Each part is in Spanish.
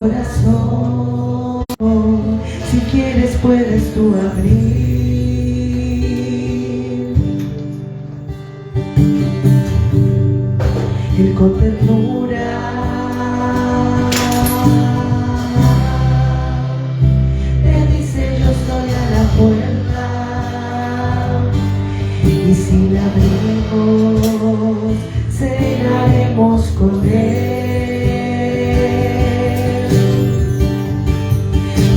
Corazón, si quieres puedes tú abrir, Él con ternura te dice: yo estoy a la puerta, y si la abrimos cenaremos con Él.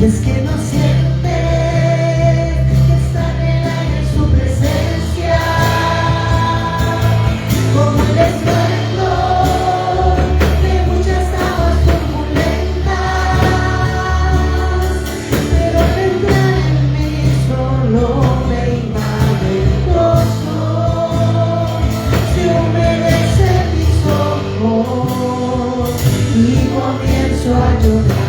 Es que no siente que está en su presencia, como el esplendor de muchas aguas turbulentas, pero al entrar en mí solo me invade el gozo, se humedecen mis ojos y comienzo a llorar.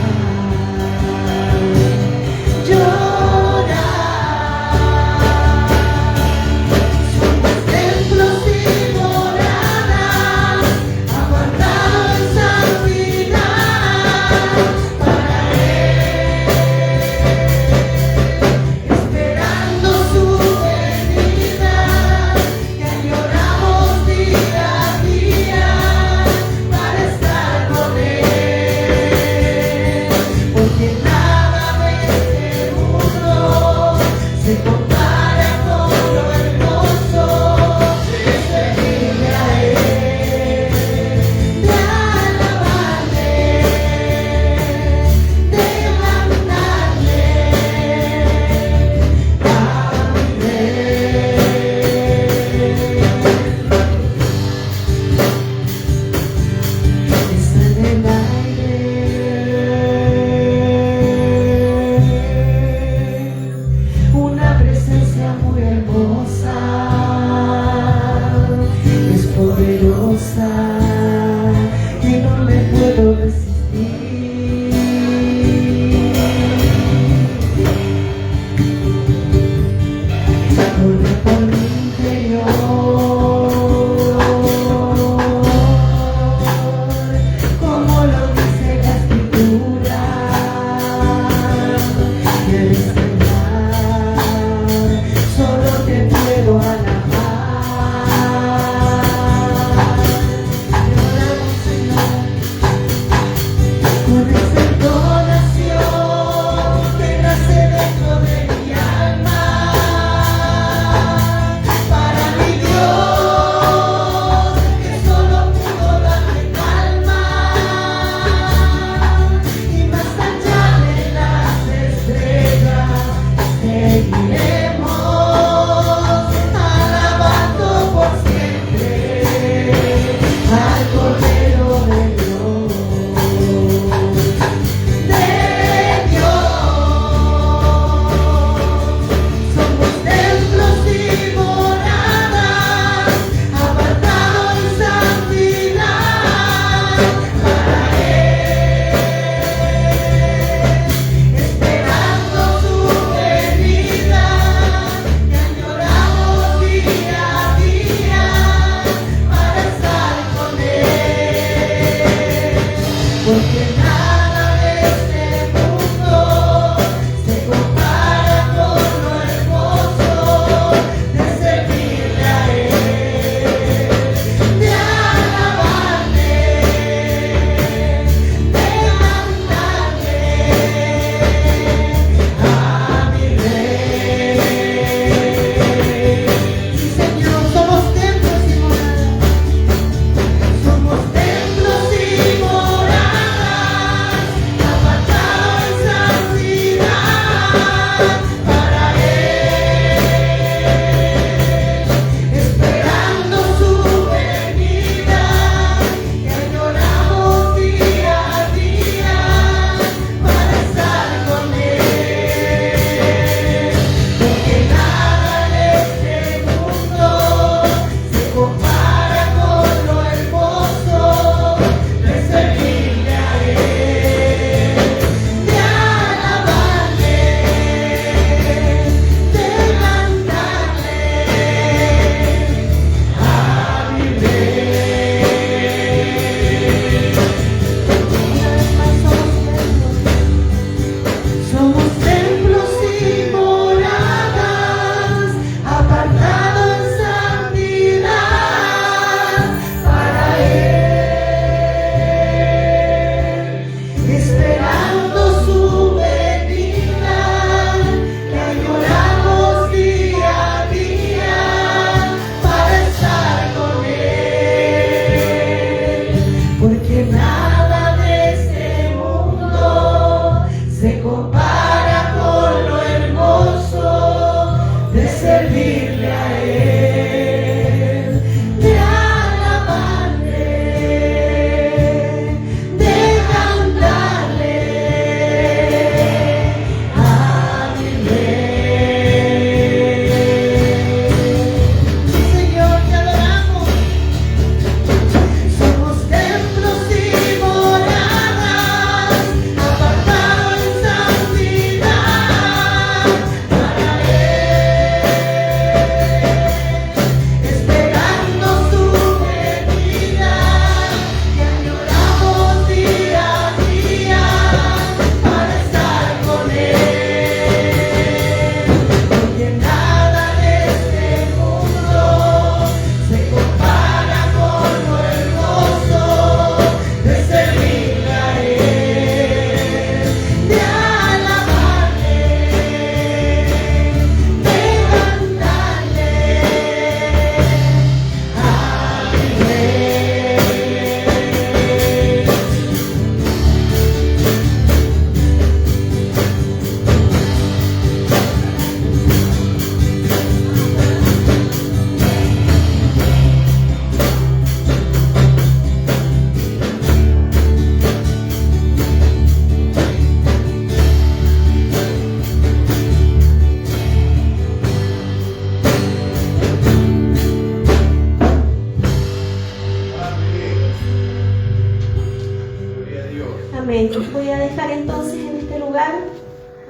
Voy a dejar entonces en este lugar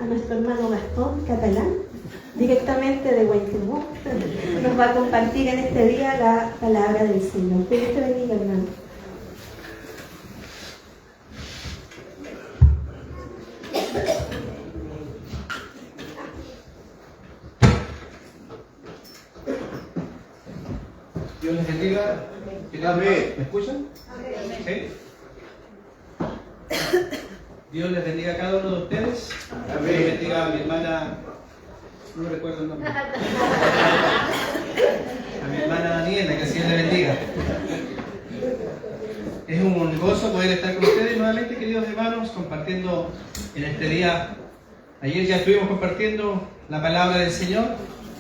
a nuestro hermano Gastón Catalán, directamente de Huaytemó. Nos va a compartir en este día la palabra del Señor. Que Dios te bendiga, hermano. Dios les bendiga. ¿Me escuchan? ¿Sí? Dios les bendiga a cada uno de ustedes. Dios les bendiga a mi hermana, no recuerdo el nombre. A mi hermana Daniela, que el Señor le bendiga. Es un gozo poder estar con ustedes nuevamente, queridos hermanos, compartiendo en este día. Ayer ya estuvimos compartiendo la palabra del Señor,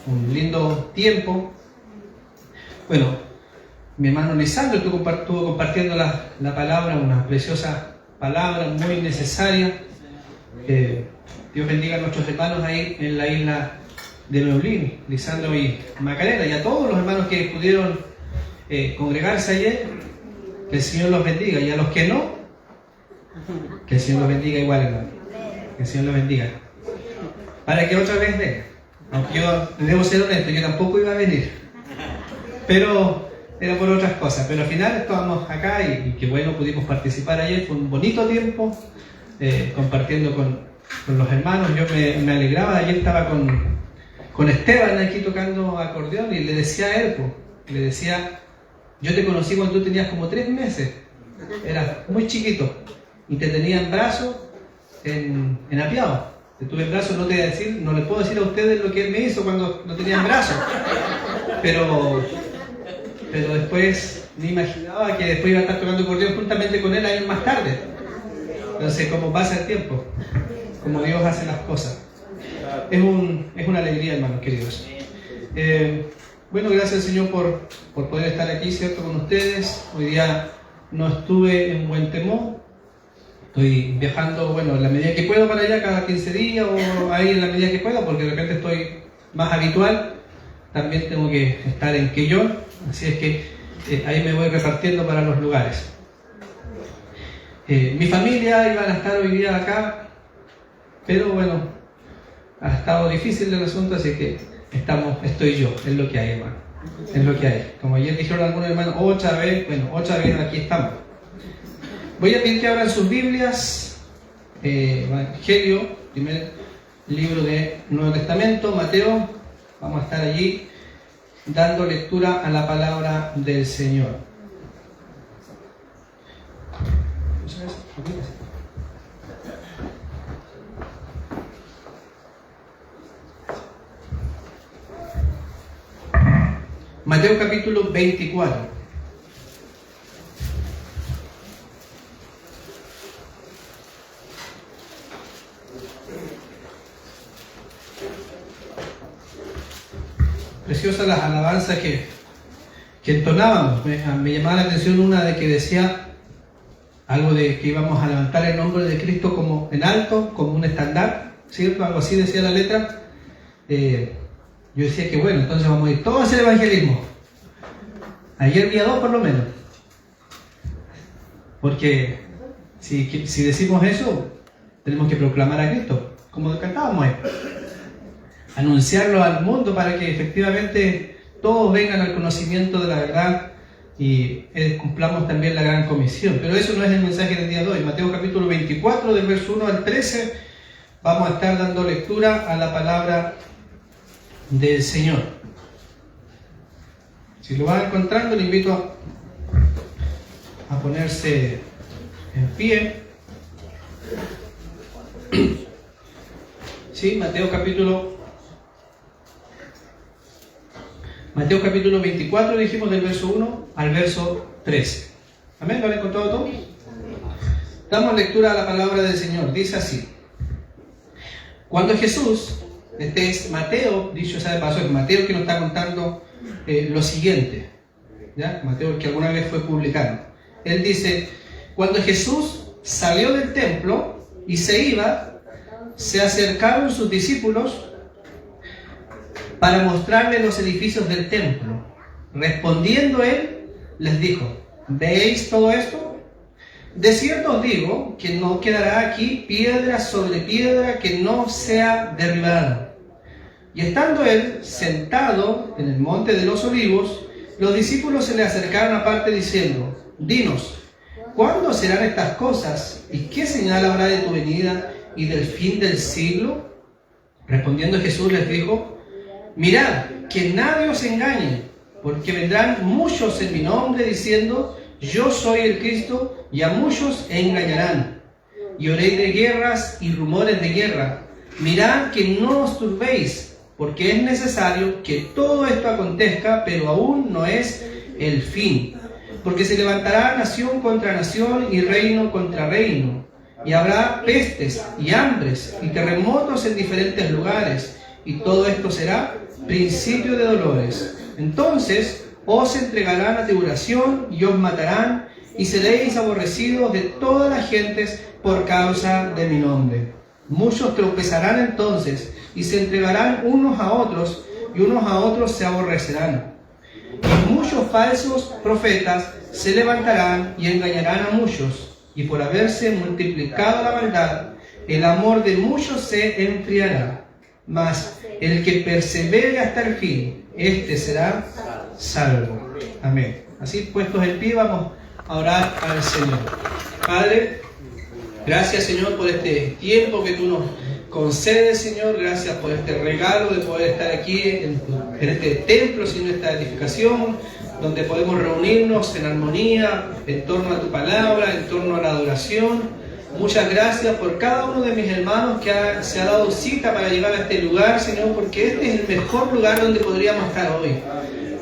un lindo tiempo. Bueno, mi hermano Lisandro estuvo compartiendo la palabra, una preciosa palabra, muy necesaria. Dios bendiga a nuestros hermanos ahí en la isla de Neulín, Lisandro y Macarena, y a todos los hermanos que pudieron congregarse ayer. Que el Señor los bendiga, y a los que no, que el Señor los bendiga igual, hermano. Que el Señor los bendiga. Para que otra vez venga. Aunque yo debo ser honesto, yo tampoco iba a venir. Pero era por otras cosas. Pero al final estábamos acá y qué bueno, pudimos participar ayer. Fue un bonito tiempo compartiendo con los hermanos. Yo me alegraba. Ayer estaba con Esteban aquí tocando acordeón y le decía a él, le decía: yo te conocí cuando tú tenías como 3 meses. Eras muy chiquito y te tenía en brazos en Apiado. Te tuve en brazos, no le puedo decir a ustedes lo que él me hizo cuando no tenía en brazos. Pero después me imaginaba que después iba a estar tocando acordeón juntamente con él años más tarde. Entonces, como pasa el tiempo, como Dios hace las cosas. Es una alegría, hermanos queridos. Bueno, gracias al Señor por poder estar aquí, ¿cierto?, con ustedes. Hoy día no estuve en Huaytemó. Estoy viajando, bueno, en la medida que puedo para allá, cada 15 días o ahí en la medida que puedo, porque de repente estoy más habitual. También tengo que estar en Quellón, así es que ahí me voy repartiendo para los lugares. Mi familia iban a estar hoy día acá, pero bueno, ha estado difícil el asunto, así que estoy yo, es lo que hay, hermano, es lo que hay. Como ayer dijeron algunos hermanos, otra vez aquí estamos. Voy a pedir que abran sus Biblias, Evangelio, primer libro del Nuevo Testamento, Mateo. Vamos a estar allí dando lectura a la palabra del Señor. Mateo capítulo 24. Preciosas las alabanzas que entonábamos. Me llamaba la atención una de que decía algo de que íbamos a levantar el nombre de Cristo como en alto, como un estandarte, ¿cierto? Algo así decía la letra. Yo decía que bueno, entonces vamos a ir todos a hacer evangelismo. Ayer día 2 por lo menos. Porque si decimos eso, tenemos que proclamar a Cristo, como cantábamos ahí. Anunciarlo al mundo para que efectivamente todos vengan al conocimiento de la verdad y cumplamos también la gran comisión. Pero eso no es el mensaje del día de hoy. Mateo capítulo 24, del verso 1 al 13, vamos a estar dando lectura a la palabra del Señor. Si lo van encontrando, le invito a ponerse en pie. Sí, Mateo capítulo 24, dijimos, del verso 1 al verso 13. ¿Amén? ¿Lo han encontrado todo? Damos lectura a la palabra del Señor. Dice así: cuando Jesús, este es Mateo, dicho sea de paso, es Mateo que nos está contando lo siguiente, ¿ya? Mateo, que alguna vez fue publicano. Él dice: cuando Jesús salió del templo y se iba, se acercaron sus discípulos para mostrarle los edificios del templo. Respondiendo él, les dijo: ¿veis todo esto? De cierto os digo que no quedará aquí piedra sobre piedra que no sea derribada. Y estando él sentado en el monte de los olivos, los discípulos se le acercaron aparte diciendo: Dinos, ¿cuándo serán estas cosas? ¿Y qué señal habrá de tu venida y del fin del siglo? Respondiendo Jesús les dijo: Mirad, que nadie os engañe, porque vendrán muchos en mi nombre diciendo: Yo soy el Cristo, y a muchos engañarán. Y oréis de guerras y rumores de guerra. Mirad que no os turbéis, porque es necesario que todo esto acontezca, pero aún no es el fin. Porque se levantará nación contra nación y reino contra reino. Y habrá pestes y hambres y terremotos en diferentes lugares. Y todo esto será principio de dolores. Entonces os entregarán a tribulación y os matarán, y seréis aborrecidos de todas las gentes por causa de mi nombre. Muchos tropezarán entonces y se entregarán unos a otros, y unos a otros se aborrecerán. Y muchos falsos profetas se levantarán y engañarán a muchos, y por haberse multiplicado la maldad, el amor de muchos se enfriará. Mas el que persevere hasta el fin, este será salvo. Amén. Así puestos en pie, vamos a orar al Señor. Padre, gracias, Señor, por este tiempo que tú nos concedes, Señor. Gracias por este regalo de poder estar aquí en este templo, Señor, esta edificación, donde podemos reunirnos en armonía, en torno a tu palabra, en torno a la adoración. Muchas gracias por cada uno de mis hermanos que se ha dado cita para llegar a este lugar, Señor, porque este es el mejor lugar donde podríamos estar hoy.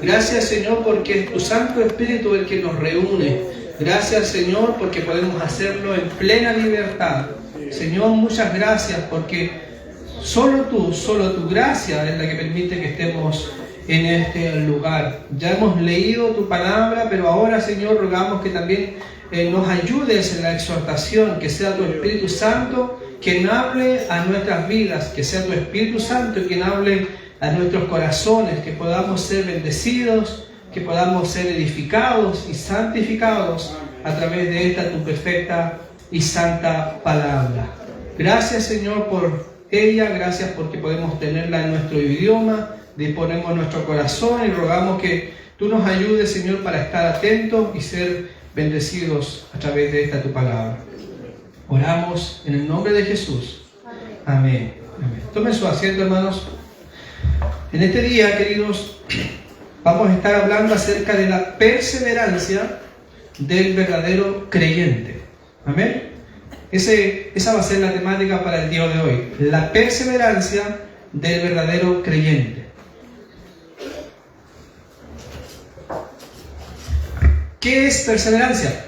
Gracias, Señor, porque es tu Santo Espíritu el que nos reúne. Gracias, Señor, porque podemos hacerlo en plena libertad. Señor, muchas gracias, porque solo tu gracia es la que permite que estemos en este lugar. Ya hemos leído tu palabra, pero ahora, Señor, rogamos que también nos ayudes en la exhortación, que sea tu Espíritu Santo quien hable a nuestras vidas, que sea tu Espíritu Santo quien hable a nuestros corazones, que podamos ser bendecidos, que podamos ser edificados y santificados a través de esta tu perfecta y santa palabra. Gracias, Señor, por ella, gracias porque podemos tenerla en nuestro idioma, disponemos nuestro corazón y rogamos que tú nos ayudes, Señor, para estar atentos y ser bendecidos a través de esta tu palabra. Oramos en el nombre de Jesús. Amén. Amén. Tomen su asiento, hermanos. En este día, queridos, vamos a estar hablando acerca de la perseverancia del verdadero creyente. Amén. Esa va a ser la temática para el día de hoy. La perseverancia del verdadero creyente. ¿Qué es perseverancia?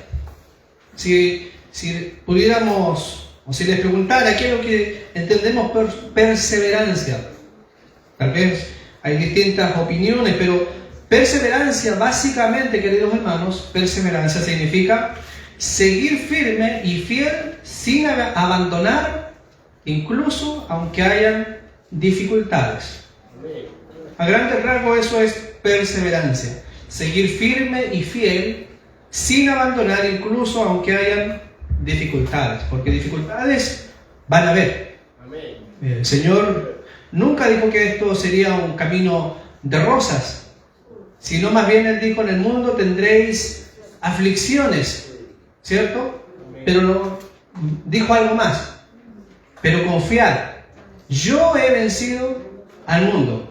Si pudiéramos, o si les preguntara qué es lo que entendemos por perseverancia, tal vez hay distintas opiniones, pero perseverancia, básicamente, queridos hermanos, perseverancia significa seguir firme y fiel sin abandonar, incluso aunque hayan dificultades. A grandes rasgos eso es perseverancia. Seguir firme y fiel sin abandonar, incluso aunque hayan dificultades, porque dificultades van a haber. El Señor nunca dijo que esto sería un camino de rosas, sino más bien Él dijo: en el mundo tendréis aflicciones, ¿cierto? Pero no, dijo algo más: pero confiad, yo he vencido al mundo.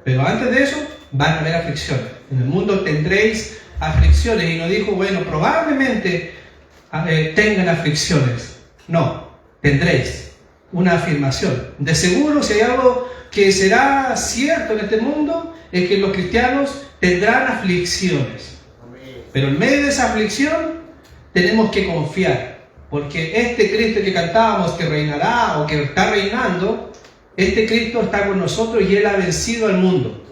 Pero antes de eso van a haber aflicciones. En el mundo tendréis aflicciones. Y no dijo, bueno, probablemente tengan aflicciones. No, tendréis una afirmación. De seguro, si hay algo que será cierto en este mundo, es que los cristianos tendrán aflicciones. Pero en medio de esa aflicción tenemos que confiar, porque este Cristo que cantábamos, que reinará o que está reinando, este Cristo está con nosotros y Él ha vencido al mundo.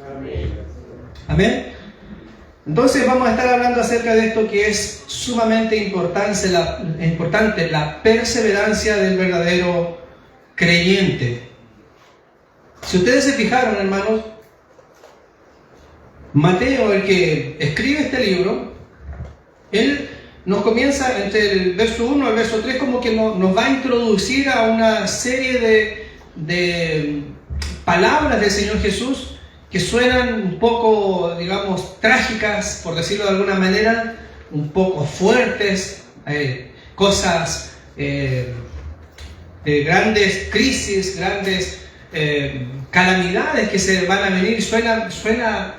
Amén. Entonces vamos a estar hablando acerca de esto que es sumamente importante, la perseverancia del verdadero creyente. Si ustedes se fijaron, hermanos, Mateo, el que escribe este libro, él nos comienza entre el verso 1 al verso 3 como que nos va a introducir a una serie de palabras del Señor Jesús que suenan un poco, digamos, trágicas, por decirlo de alguna manera, un poco fuertes, cosas de grandes crisis, grandes calamidades que se van a venir. Suena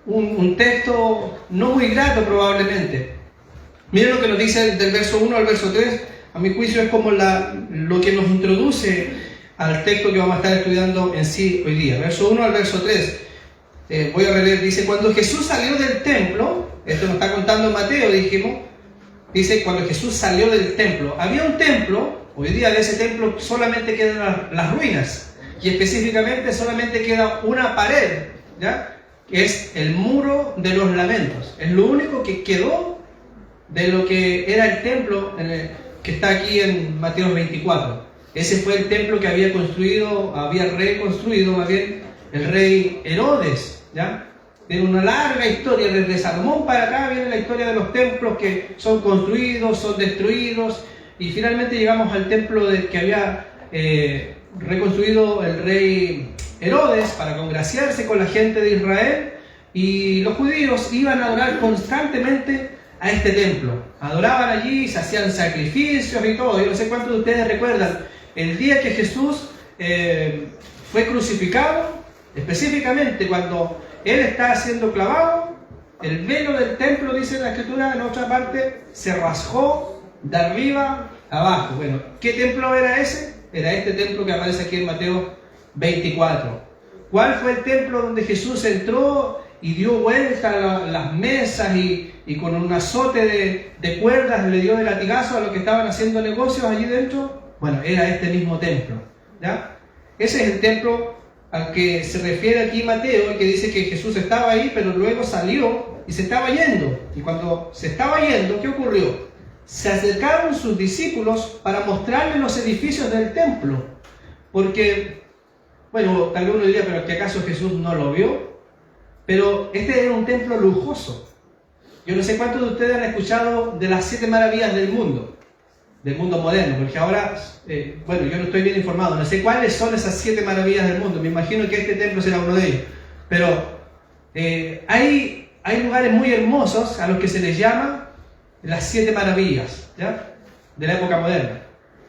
un texto no muy grato probablemente. Miren lo que nos dice del verso 1 al verso 3, a mi juicio es como lo que nos introduce al texto que vamos a estar estudiando en sí hoy día. Verso 1 al verso 3, voy a releer, dice: cuando Jesús salió del templo, esto nos está contando Mateo, dijimos, dice cuando Jesús salió del templo, había un templo, hoy día de ese templo solamente quedan las ruinas, y específicamente solamente queda una pared, ¿ya? Que es el muro de los lamentos, es lo único que quedó de lo que era el templo que está aquí en Mateo 24. Ese fue el templo que había reconstruido más bien el rey Herodes, ¿ya? Tiene una larga historia, desde Salomón para acá viene la historia de los templos que son construidos, son destruidos, y finalmente llegamos al templo que había reconstruido el rey Herodes para congraciarse con la gente de Israel, y los judíos iban a adorar constantemente a este templo. Adoraban allí, se hacían sacrificios y todo. Yo no sé cuántos de ustedes recuerdan el día que Jesús fue crucificado, específicamente cuando Él está siendo clavado, el velo del templo, dice la Escritura en otra parte, se rasgó de arriba a abajo. Bueno, ¿qué templo era ese? Era este templo que aparece aquí en Mateo 24. ¿Cuál fue el templo donde Jesús entró y dio vuelta a las mesas y con un azote de cuerdas le dio de latigazo a los que estaban haciendo negocios allí dentro? Bueno, era este mismo templo, ¿ya? Ese es el templo al que se refiere aquí Mateo, el que dice que Jesús estaba ahí, pero luego salió y se estaba yendo. Y cuando se estaba yendo, ¿qué ocurrió? Se acercaron sus discípulos para mostrarle los edificios del templo. Porque, bueno, tal vez uno diría, pero ¿que acaso Jesús no lo vio? Pero este era un templo lujoso. Yo no sé cuántos de ustedes han escuchado de las 7 maravillas del mundo moderno, porque ahora, bueno, yo no estoy bien informado, no sé cuáles son esas 7 maravillas del mundo, me imagino que este templo será uno de ellos, pero hay lugares muy hermosos a los que se les llama las 7 maravillas, ¿ya? De la época moderna.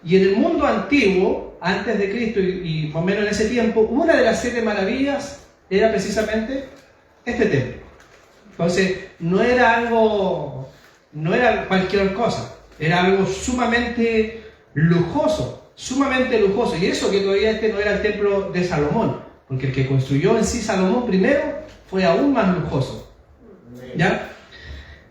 Y en el mundo antiguo, antes de Cristo y más o menos en ese tiempo, una de las 7 maravillas era precisamente este templo. Entonces, no era cualquier cosa, era algo sumamente lujoso, y eso que todavía este no era el templo de Salomón, porque el que construyó en sí Salomón primero fue aún más lujoso, ¿ya?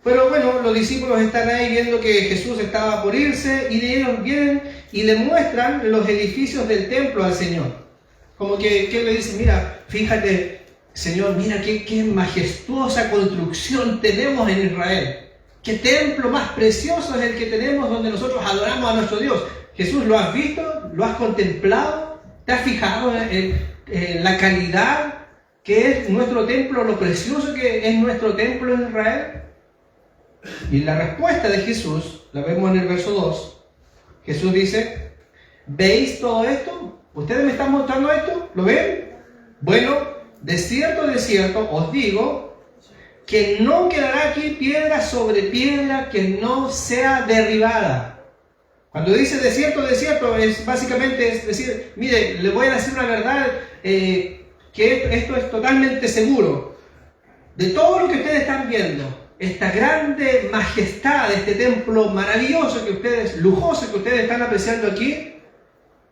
Pero bueno, los discípulos están ahí viendo que Jesús estaba por irse, y ellos vienen y le muestran los edificios del templo al Señor, como que él le dice: mira, fíjate Señor, mira qué majestuosa construcción tenemos en Israel. ¿Qué templo más precioso es el que tenemos donde nosotros adoramos a nuestro Dios? Jesús, ¿lo has visto? ¿Lo has contemplado? ¿Te has fijado en la calidad que es nuestro templo, lo precioso que es nuestro templo en Israel? Y la respuesta de Jesús la vemos en el verso 2. Jesús dice: ¿veis todo esto? ¿Ustedes me están mostrando esto? ¿Lo ven? Bueno, de cierto os digo que no quedará aquí piedra sobre piedra que no sea derribada. Cuando dice de cierto, es básicamente es decir, mire, le voy a decir una verdad, que esto es totalmente seguro. De todo lo que ustedes están viendo, esta grande majestad de este templo maravilloso lujoso que ustedes están apreciando aquí,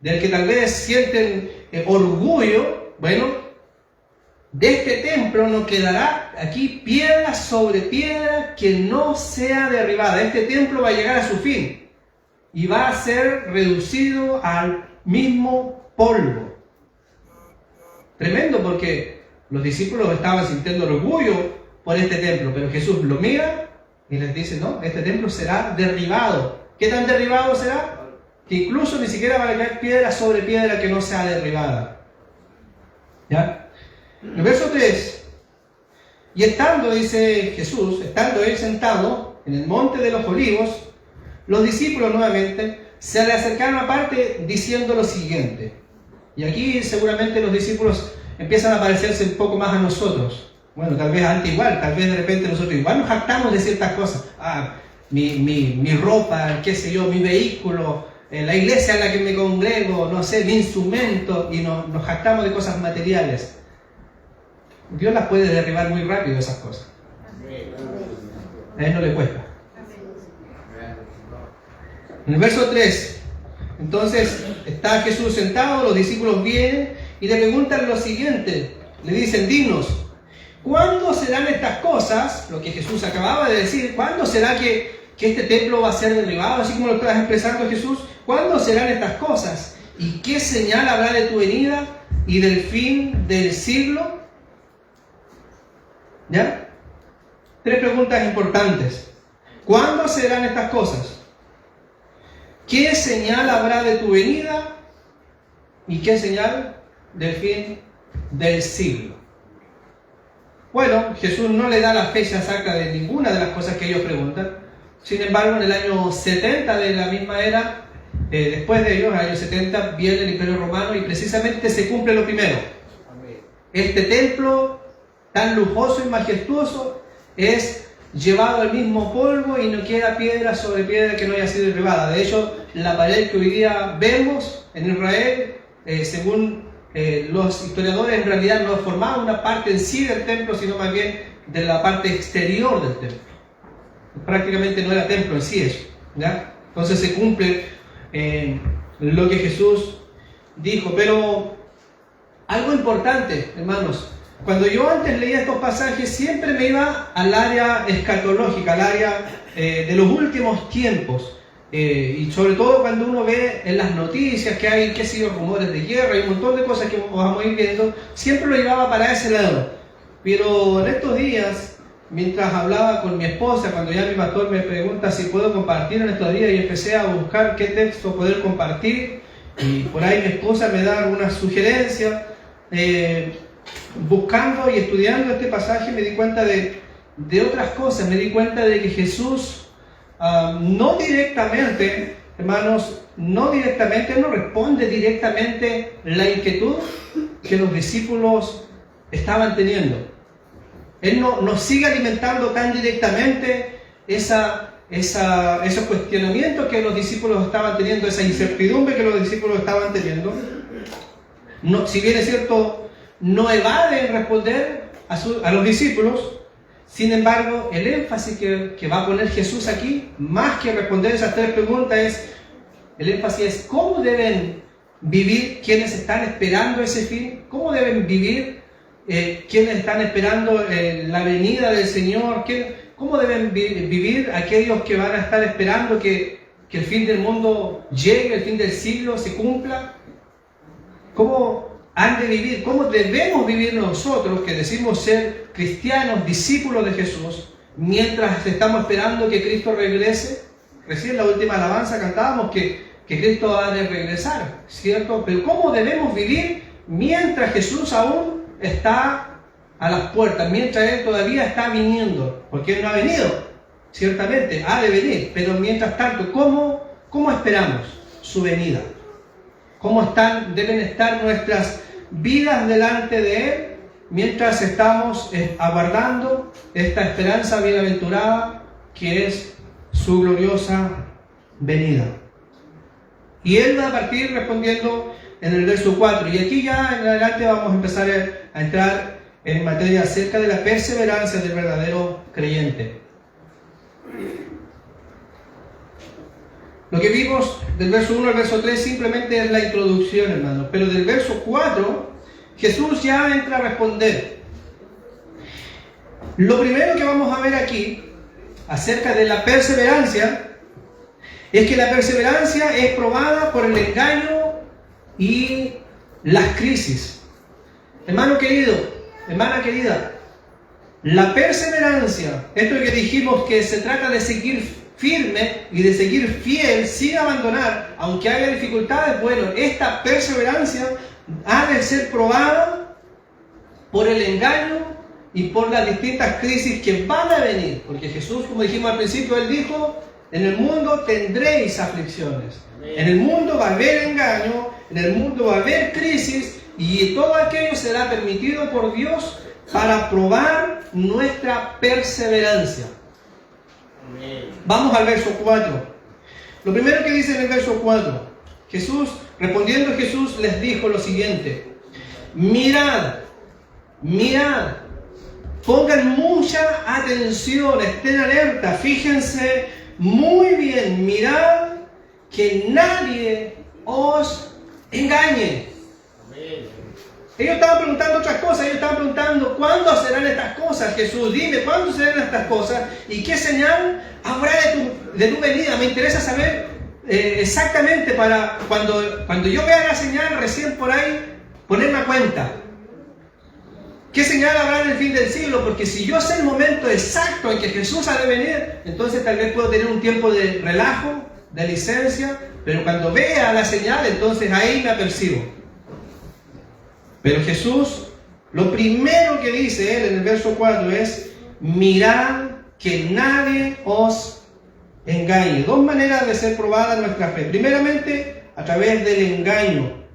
del que tal vez sienten orgullo, bueno, de este templo no quedará aquí piedra sobre piedra que no sea derribada. Este templo va a llegar a su fin y va a ser reducido al mismo polvo. Tremendo, porque los discípulos estaban sintiendo orgullo por este templo, pero Jesús lo mira y les dice: no, este templo será derribado. ¿Qué tan derribado será? Que incluso ni siquiera va a caer piedra sobre piedra que no sea derribada. ¿Ya? El verso 3: y estando, dice Jesús, estando él sentado, en el monte de los olivos, los discípulos nuevamente se le acercaron aparte diciendo lo siguiente. Y aquí seguramente los discípulos empiezan a parecerse un poco más a nosotros. Bueno, tal vez antes igual, tal vez de repente nosotros igual nos jactamos de ciertas cosas. Mi ropa, qué sé yo, mi vehículo, la iglesia en la que me congrego, no sé, mi instrumento, y nos jactamos de cosas materiales. Dios las puede derribar muy rápido, esas cosas. A él no le cuesta. En el verso 3, entonces está Jesús sentado, los discípulos vienen y le preguntan lo siguiente. Le dicen, dinos, ¿cuándo serán estas cosas? Lo que Jesús acababa de decir, ¿cuándo será que este templo va a ser derribado? Así como lo estás expresando Jesús, ¿cuándo serán estas cosas? ¿Y qué señal habrá de tu venida y del fin del siglo? ¿Ya? 3 preguntas importantes. ¿Cuándo serán estas cosas? ¿Qué señal habrá de tu venida? ¿Y qué señal del fin del siglo? Bueno, Jesús no le da la fecha exacta de ninguna de las cosas que ellos preguntan. Sin embargo, en el año 70 de la misma era, después de ellos, en el año 70, viene el Imperio Romano y precisamente se cumple lo primero. Este templo tan lujoso y majestuoso es llevado al mismo polvo y no queda piedra sobre piedra que no haya sido derribada. De hecho, la pared que hoy día vemos en Israel, según los historiadores, en realidad no formaba una parte en sí del templo, sino más bien de la parte exterior del templo. Prácticamente no era templo en sí eso, ¿ya? Entonces se cumple lo que Jesús dijo. Pero algo importante, hermanos, cuando yo antes leía estos pasajes siempre me iba al área escatológica, al área de los últimos tiempos, y sobre todo cuando uno ve en las noticias que hay, qué sé yo, rumores de guerra y un montón de cosas que vamos a ir viendo, siempre lo llevaba para ese lado. Pero en estos días, mientras hablaba con mi esposa, cuando ya mi pastor me pregunta si puedo compartir en estos días, y empecé a buscar qué texto poder compartir, y por ahí mi esposa me da algunas sugerencias. Buscando y estudiando este pasaje me di cuenta de otras cosas. Me di cuenta de que Jesús no directamente, hermanos, no responde directamente la inquietud que los discípulos estaban teniendo. Él no sigue alimentando tan directamente esos cuestionamientos que los discípulos estaban teniendo, esa incertidumbre que los discípulos estaban teniendo. No, si bien es cierto, no evade en responder a los discípulos. Sin embargo, el énfasis que va a poner Jesús aquí, más que responder esas 3 preguntas, el énfasis es cómo deben vivir quienes están esperando ese fin, cómo deben vivir quienes están esperando la venida del Señor, cómo deben vivir aquellos que van a estar esperando que el fin del mundo llegue, el fin del siglo se cumpla. ¿Cómo han de vivir? ¿Cómo debemos vivir nosotros que decimos ser cristianos, discípulos de Jesús, mientras estamos esperando que Cristo regrese? Recién en la última alabanza cantábamos que Cristo ha de regresar, ¿cierto? Pero ¿cómo debemos vivir mientras Jesús aún está a las puertas, mientras Él todavía está viniendo? Porque Él no ha venido, ciertamente, ha de venir, pero mientras tanto, ¿cómo esperamos su venida? ¿Cómo deben estar nuestras vidas delante de Él mientras estamos aguardando esta esperanza bienaventurada que es su gloriosa venida? Y Él va a partir respondiendo en el verso 4. Y aquí ya en adelante vamos a empezar a entrar en materia acerca de la perseverancia del verdadero creyente. Lo que vimos del verso 1 al verso 3 simplemente es la introducción, hermanos. Pero del verso 4, Jesús ya entra a responder. Lo primero que vamos a ver aquí, acerca de la perseverancia, es que la perseverancia es probada por el engaño y las crisis. Hermano querido, hermana querida, la perseverancia, esto que dijimos que se trata de seguir firme y de seguir fiel sin abandonar, aunque haya dificultades, bueno, esta perseverancia ha de ser probada por el engaño y por las distintas crisis que van a venir. Porque Jesús, como dijimos al principio, Él dijo, en el mundo tendréis aflicciones. En el mundo va a haber engaño, en el mundo va a haber crisis, y todo aquello será permitido por Dios para probar nuestra perseverancia. Vamos al verso 4. Lo primero que dice en el verso 4, respondiendo Jesús les dijo lo siguiente: mirad, pongan mucha atención, estén alerta, fíjense muy bien, mirad que nadie os engañe. Ellos estaban preguntando otras cosas, ellos estaban preguntando ¿cuándo serán estas cosas? Jesús, dime, ¿cuándo serán estas cosas? ¿Y qué señal habrá de tu venida? Me interesa saber exactamente para cuando yo vea la señal recién por ahí, ponerme a cuenta. ¿Qué señal habrá en el fin del siglo? Porque si yo sé el momento exacto en que Jesús ha de venir, entonces tal vez puedo tener un tiempo de relajo, de licencia, pero cuando vea la señal, entonces ahí me apercibo. Pero Jesús, lo primero que dice Él en el verso 4 es: mirad que nadie os engañe. Dos maneras de ser probada nuestra fe. Primeramente, a través del engaño.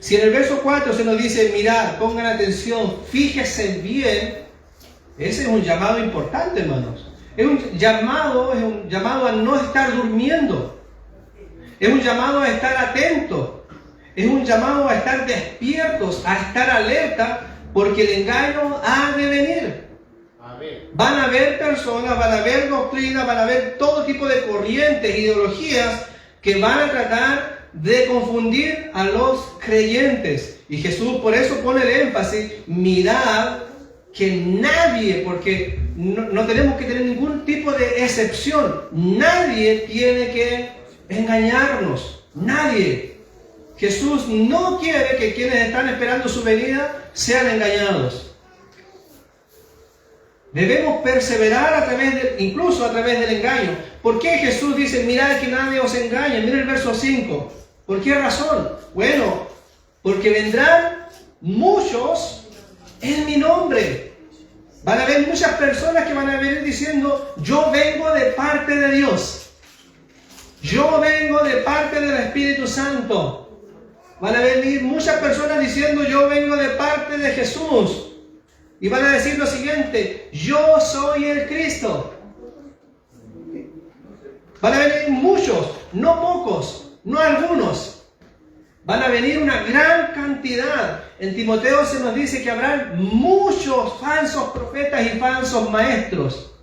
Si en el verso 4 se nos dice: mirad, pongan atención, fíjese bien, ese es un llamado importante, hermanos. Es un llamado a no estar durmiendo. Es un llamado a estar atentos. Es un llamado a estar despiertos, a estar alerta, porque el engaño ha de venir. Van a haber personas, van a haber doctrinas, van a haber todo tipo de corrientes, ideologías que van a tratar de confundir a los creyentes. Y Jesús por eso pone el énfasis: mirad que nadie, porque no tenemos que tener ningún tipo de excepción. Nadie tiene que engañarnos. Nadie. Jesús no quiere que quienes están esperando su venida sean engañados. Debemos perseverar incluso a través del engaño. ¿Por qué Jesús dice: mirad que nadie os engañe? Mira el verso 5. ¿Por qué razón? Bueno, porque vendrán muchos en mi nombre. Van a haber muchas personas que van a venir diciendo: yo vengo de parte de Dios. Yo vengo de parte del Espíritu Santo. Van a venir muchas personas diciendo: yo vengo de parte de Jesús. Y van a decir lo siguiente: yo soy el Cristo. Van a venir muchos, no pocos, no algunos. Van a venir una gran cantidad. En Timoteo se nos dice que habrán muchos falsos profetas y falsos maestros.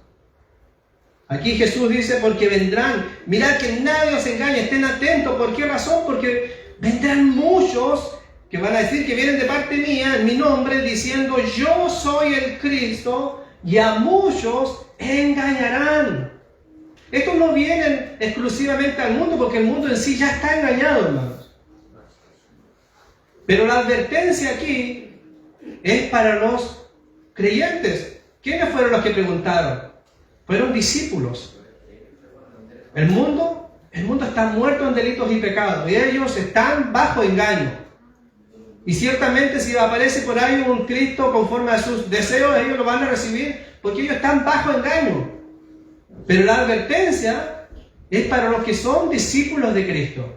Aquí Jesús dice: porque vendrán. Mirad que nadie os engañe, estén atentos. ¿Por qué razón? Porque vendrán muchos que van a decir que vienen de parte mía, en mi nombre, diciendo: yo soy el Cristo, y a muchos engañarán. Estos no vienen exclusivamente al mundo, porque el mundo en sí ya está engañado, hermanos. Pero la advertencia aquí es para los creyentes. ¿Quiénes fueron los que preguntaron? Fueron discípulos. El mundo está muerto en delitos y pecados, y ellos están bajo engaño. Y ciertamente si aparece por ahí un Cristo conforme a sus deseos, ellos lo van a recibir, porque ellos están bajo engaño. Pero la advertencia es para los que son discípulos de Cristo.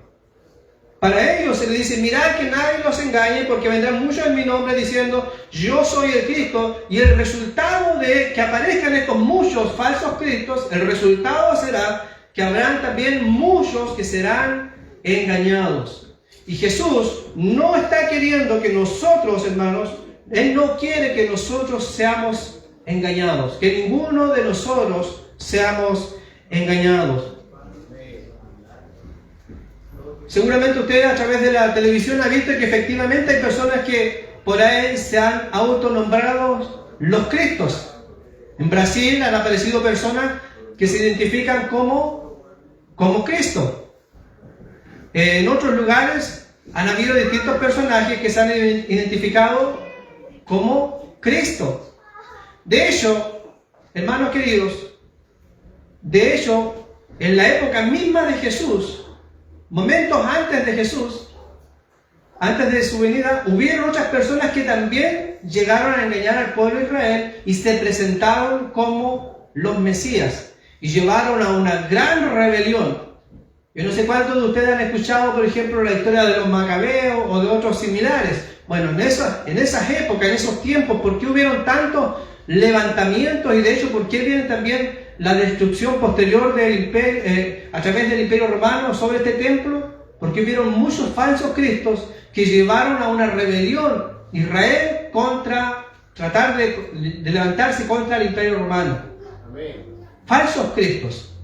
Para ellos se les dice: mirad que nadie los engañe, porque vendrán muchos en mi nombre diciendo: yo soy el Cristo. Y el resultado de que aparezcan estos muchos falsos Cristos, el resultado será que habrán también muchos que serán engañados. Y Jesús no está queriendo que nosotros, hermanos, Él no quiere que nosotros seamos engañados, que ninguno de nosotros seamos engañados. Seguramente ustedes a través de la televisión han visto que efectivamente hay personas que por ahí se han autonombrado los Cristos. En Brasil han aparecido personas que se identifican como Cristo. En otros lugares han habido distintos personajes que se han identificado como Cristo. De hecho, hermanos queridos, en la época misma de Jesús, momentos antes de Jesús, antes de su venida, hubieron otras personas que también llegaron a engañar al pueblo de Israel y se presentaron como los Mesías y llevaron a una gran rebelión. Yo no sé cuántos de ustedes han escuchado, por ejemplo, la historia de los Macabeos o de otros similares. Bueno, en esas épocas, en esos tiempos, ¿por qué hubieron tantos levantamientos? Y de hecho, ¿por qué viene también la destrucción posterior del imperio, a través del Imperio Romano sobre este templo? Porque hubieron muchos falsos cristos que llevaron a una rebelión Israel contra tratar de levantarse contra el Imperio Romano. Amén. Falsos cristos.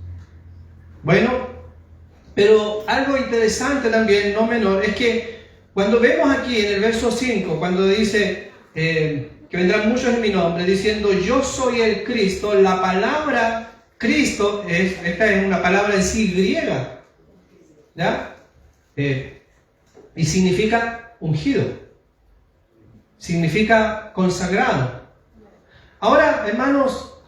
Bueno, pero algo interesante también, no menor, es que cuando vemos aquí en el verso 5, cuando dice que vendrán muchos en mi nombre, diciendo yo soy el Cristo, la palabra Cristo, esta es una palabra en sí griega, ¿ya? Y significa ungido, significa consagrado. Ahora, hermanos,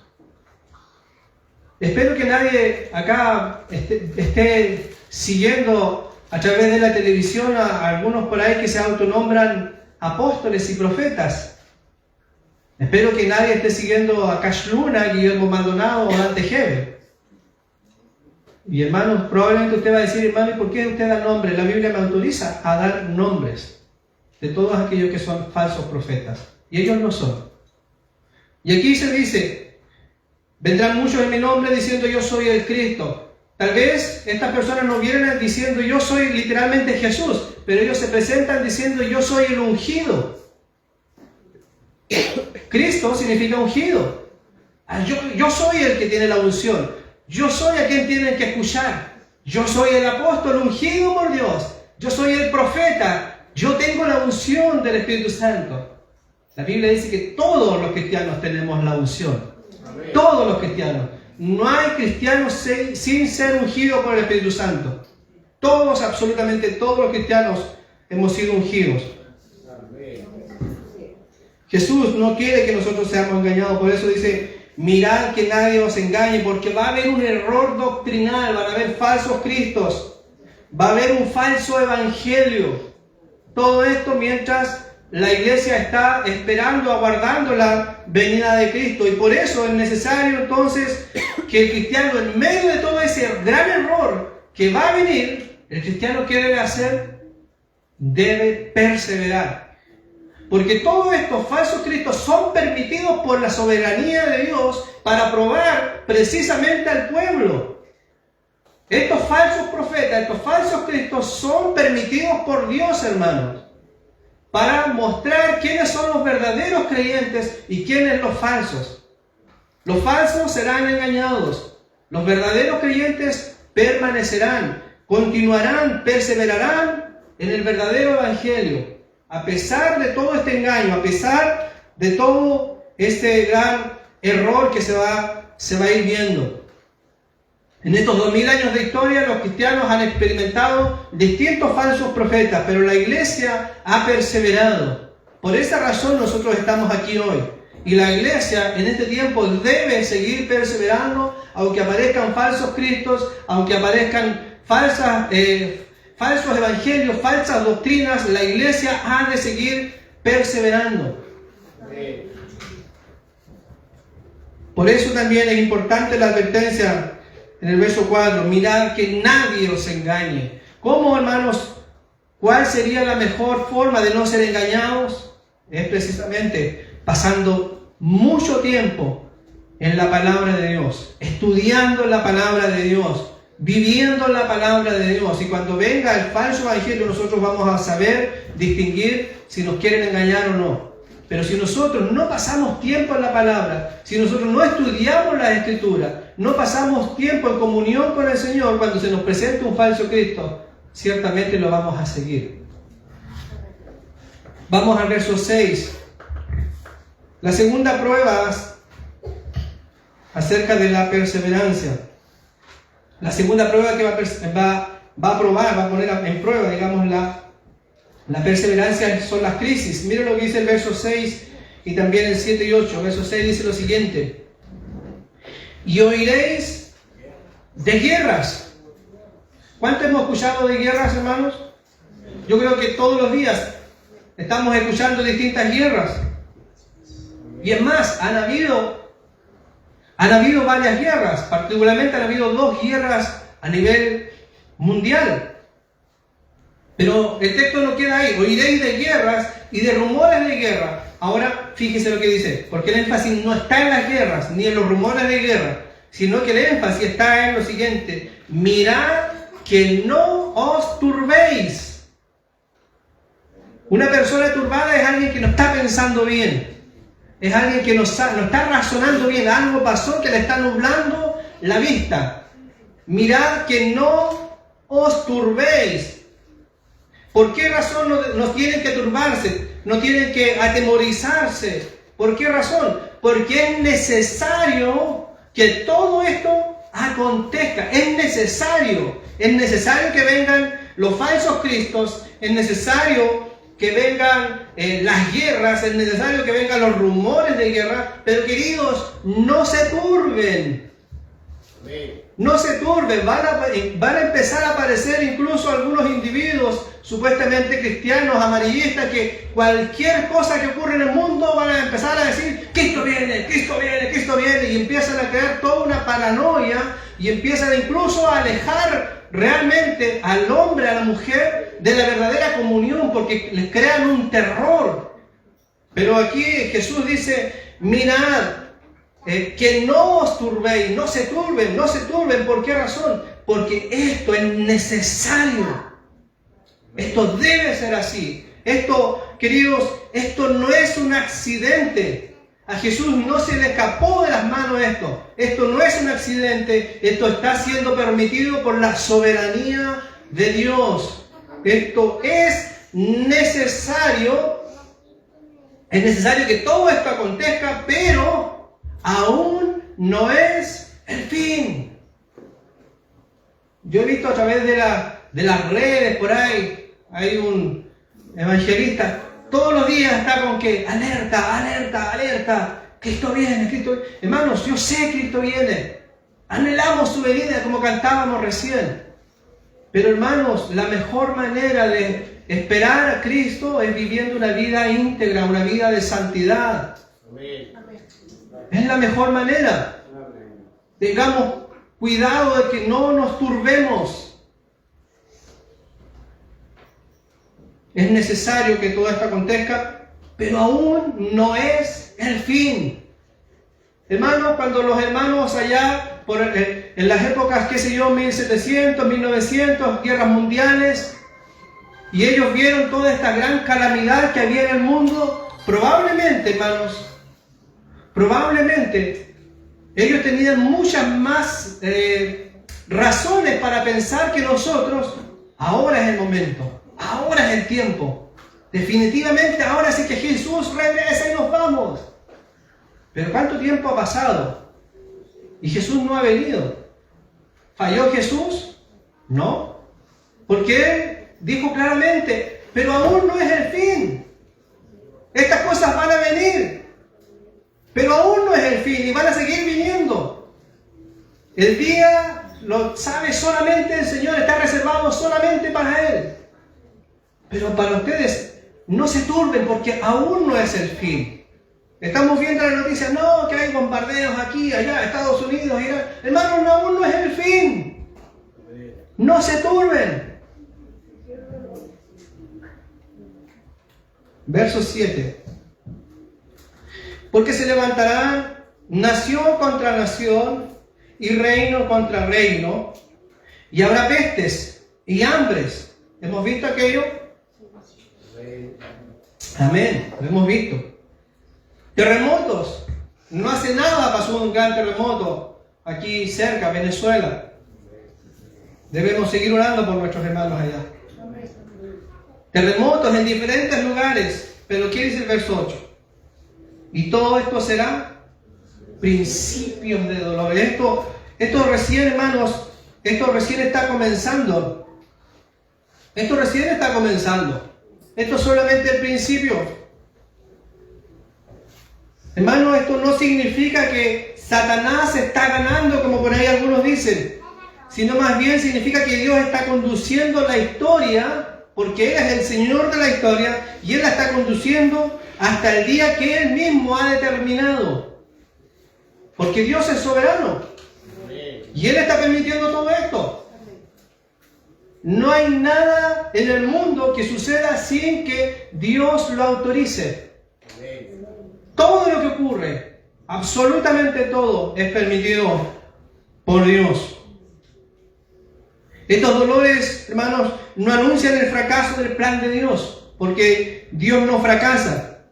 espero que nadie acá esté siguiendo a través de la televisión a algunos por ahí que se autonombran apóstoles y profetas. Espero que nadie esté siguiendo a Cash Luna, Guillermo Maldonado o Dante Gebel. Y hermanos, probablemente usted va a decir, hermano, ¿y por qué usted da nombres? La Biblia me autoriza a dar nombres de todos aquellos que son falsos profetas. Y ellos no son. Y aquí se dice, vendrán muchos en mi nombre diciendo yo soy el Cristo. Tal vez estas personas no vienen diciendo yo soy literalmente Jesús, pero ellos se presentan diciendo yo soy el ungido. Cristo significa ungido. Yo soy el que tiene la unción. Yo soy a quien tienen que escuchar. Yo soy el apóstol ungido por Dios. Yo soy el profeta. Yo tengo la unción del Espíritu Santo. La Biblia dice que todos los cristianos tenemos la unción. Amén. Todos los cristianos. No hay cristianos sin ser ungidos por el Espíritu Santo. Todos, absolutamente todos los cristianos hemos sido ungidos. Jesús no quiere que nosotros seamos engañados, por eso dice, mirad que nadie os engañe, porque va a haber un error doctrinal, van a haber falsos cristos, va a haber un falso evangelio. Todo esto mientras la iglesia está esperando, aguardando la venida de Cristo, y por eso es necesario entonces que el cristiano, en medio de todo ese gran error que va a venir, el cristiano, ¿qué debe hacer? Debe perseverar. Porque todos estos falsos cristos son permitidos por la soberanía de Dios para probar precisamente al pueblo. Estos falsos profetas, estos falsos cristos son permitidos por Dios, hermanos, para mostrar quiénes son los verdaderos creyentes y quiénes los falsos. Los falsos serán engañados. Los verdaderos creyentes permanecerán, continuarán, perseverarán en el verdadero evangelio. A pesar de todo este engaño, a pesar de todo este gran error que se va a ir viendo. En estos 2000 años de historia, los cristianos han experimentado distintos falsos profetas, pero la iglesia ha perseverado. Por esa razón nosotros estamos aquí hoy. Y la iglesia en este tiempo debe seguir perseverando, aunque aparezcan falsos cristos, aunque aparezcan falsos evangelios, falsas doctrinas, la iglesia ha de seguir perseverando. Por eso también es importante la advertencia en el verso 4, mirad que nadie os engañe. ¿Cómo, hermanos? ¿Cuál sería la mejor forma de no ser engañados? Es precisamente pasando mucho tiempo en la palabra de Dios, estudiando la palabra de Dios, viviendo la palabra de Dios. Y cuando venga el falso evangelio, nosotros vamos a saber distinguir si nos quieren engañar o no. Pero si nosotros no pasamos tiempo en la palabra, si nosotros no estudiamos la Escritura, no pasamos tiempo en comunión con el Señor, cuando se nos presente un falso Cristo, ciertamente lo vamos a seguir. Vamos al verso 6. La segunda prueba acerca de la perseverancia. La segunda prueba que va a poner en prueba, digamos, la perseverancia son las crisis. Miren lo que dice el verso 6 y también el 7 y 8. El verso 6 dice lo siguiente: y oiréis de guerras. ¿Cuánto hemos escuchado de guerras, hermanos? yo creo que todos los días estamos escuchando distintas guerras. Y es más, han habido varias guerras, particularmente han habido 2 guerras a nivel mundial. Pero el texto no queda ahí. Oiréis de guerras y de rumores de guerra. Ahora, fíjese lo que dice, porque el énfasis no está en las guerras, ni en los rumores de guerra, sino que el énfasis está en lo siguiente: mirad que no os turbéis. Una persona turbada es alguien que no está pensando bien. Es alguien que no está razonando bien. Algo pasó que le está nublando la vista. Mirad que no os turbéis. ¿Por qué razón no tienen que turbarse? No tienen que atemorizarse. ¿Por qué razón? Porque es necesario que todo esto acontezca. Es necesario que vengan los falsos cristos. Es necesario que vengan las guerras, es necesario que vengan los rumores de guerra, pero queridos, no se turben. No se turben, van a empezar a aparecer incluso algunos individuos supuestamente cristianos, amarillistas, que cualquier cosa que ocurre en el mundo van a empezar a decir: Cristo viene, Cristo viene, Cristo viene, y empiezan a crear toda una paranoia y empiezan incluso a alejar realmente al hombre, a la mujer, de la verdadera comunión, porque les crean un terror. Pero aquí Jesús dice: mirad, que no os turbéis, no se turben. ¿Por qué razón? Porque esto es necesario. Esto debe ser así. Esto, queridos, esto no es un accidente. A Jesús no se le escapó de las manos esto. Esto no es un accidente. Esto está siendo permitido por la soberanía de Dios. Esto es necesario. Es necesario que todo esto acontezca, pero aún no es el fin. Yo he visto a través de las redes por ahí, hay un evangelista, todos los días está con que alerta, alerta, alerta, Cristo viene, Cristo viene. Hermanos, yo sé que Cristo viene. Anhelamos su venida como cantábamos recién. Pero hermanos, la mejor manera de esperar a Cristo es viviendo una vida íntegra, una vida de santidad. Es la mejor manera. Tengamos cuidado de que no nos turbemos. Es necesario que todo esto acontezca, pero aún no es el fin. Hermanos, cuando los hermanos allá, en las épocas, 1700, 1900, guerras mundiales, y ellos vieron toda esta gran calamidad que había en el mundo, probablemente, hermanos, ellos tenían muchas más razones para pensar que nosotros. Ahora es el momento. Ahora es el tiempo. Definitivamente ahora sí que Jesús regresa y nos vamos. Pero ¿cuánto tiempo ha pasado? Y Jesús no ha venido. ¿Falló Jesús? No. Porque Él dijo claramente: pero aún no es el fin. Estas cosas van a venir. Pero aún no es el fin y van a seguir viniendo. El día lo sabe solamente el Señor, está reservado solamente para Él. Pero para ustedes, no se turben porque aún no es el fin. Estamos viendo la noticia, no, que hay bombardeos aquí, allá, Estados Unidos, Irán. Hermanos, no, aún no es el fin. No se turben. Verso 7. Porque se levantarán nación contra nación y reino contra reino, y habrá pestes y hambres. ¿Hemos visto aquello? Amén, lo hemos visto. Terremotos. No hace nada pasó un gran terremoto aquí cerca, Venezuela. Debemos seguir orando por nuestros hermanos allá. Terremotos en diferentes lugares. Pero ¿qué dice el verso 8? Y todo esto será principios de dolor. Esto recién, hermanos, esto recién está comenzando. Esto recién está comenzando. Esto es solamente el principio. Hermano, esto no significa que Satanás está ganando, como por ahí algunos dicen, sino más bien significa que Dios está conduciendo la historia porque Él es el Señor de la historia y Él la está conduciendo hasta el día que Él mismo ha determinado. Porque Dios es soberano y Él está permitiendo todo esto. No hay nada en el mundo que suceda sin que Dios lo autorice. Todo lo que ocurre, absolutamente todo, es permitido por Dios. Estos dolores, hermanos, no anuncian el fracaso del plan de Dios, porque Dios no fracasa,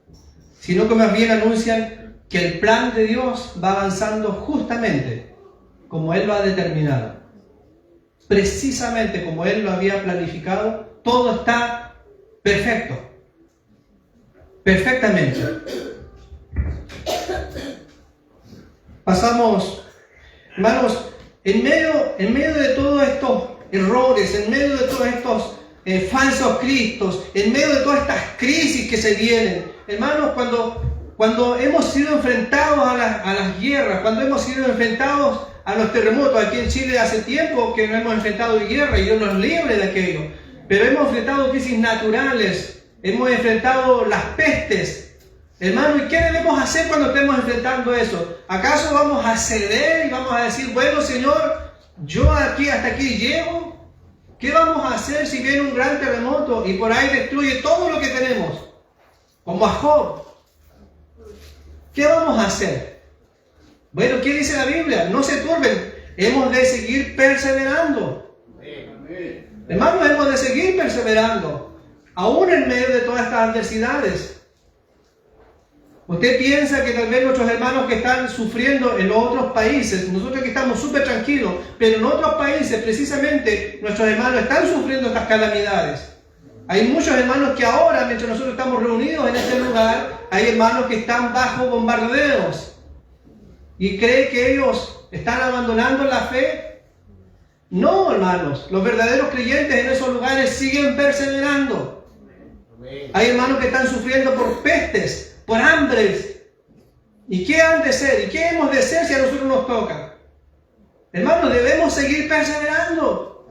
sino que más bien anuncian que el plan de Dios va avanzando justamente como Él lo ha determinado. Precisamente como Él lo había planificado, todo está perfecto, perfectamente. Pasamos, hermanos, en medio de todos estos errores, en medio de todos estos falsos cristos, en medio de todas estas crisis que se vienen, hermanos, cuando hemos sido enfrentados a las guerras, cuando hemos sido enfrentados a los terremotos, aquí en Chile hace tiempo que no hemos enfrentado guerra y Dios nos libre de aquello, pero hemos enfrentado crisis naturales, hemos enfrentado las pestes. Hermano, ¿y qué debemos hacer cuando estemos enfrentando eso? ¿Acaso vamos a ceder y vamos a decir, bueno, Señor, yo hasta aquí llego? ¿Qué vamos a hacer si viene un gran terremoto y por ahí destruye todo lo que tenemos? Como a Job. ¿Qué vamos a hacer? Bueno, ¿qué dice la Biblia? No se turben. Hemos de seguir perseverando. Hermanos, hemos de seguir perseverando. Aún en medio de todas estas adversidades. Usted piensa que tal vez nuestros hermanos que están sufriendo en los otros países, nosotros que estamos súper tranquilos, pero en otros países precisamente nuestros hermanos están sufriendo estas calamidades. Hay muchos hermanos que ahora, mientras nosotros estamos reunidos en este lugar, hay hermanos que están bajo bombardeos. ¿Y cree que ellos están abandonando la fe? No, hermanos. Los verdaderos creyentes en esos lugares siguen perseverando. Hay hermanos que están sufriendo por pestes, por hambres. ¿Y qué han de ser? ¿Y qué hemos de ser si a nosotros nos toca? Hermanos, debemos seguir perseverando.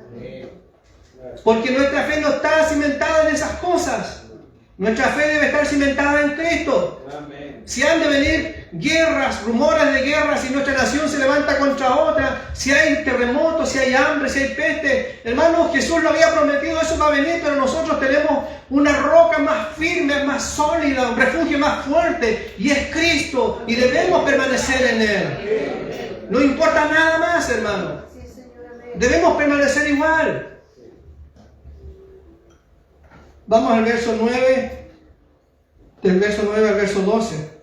Porque nuestra fe no está cimentada en esas cosas. Nuestra fe debe estar cimentada en Cristo. Si han de venir guerras, rumores de guerras, si nuestra nación se levanta contra otra, si hay terremotos, si hay hambre, si hay peste, hermanos, Jesús lo había prometido, eso va a venir, pero nosotros tenemos una roca más firme, más sólida, un refugio más fuerte, y es Cristo, y debemos permanecer en Él. No importa nada más, hermano. Debemos permanecer igual. Vamos al verso 9, del verso 9 al verso 12.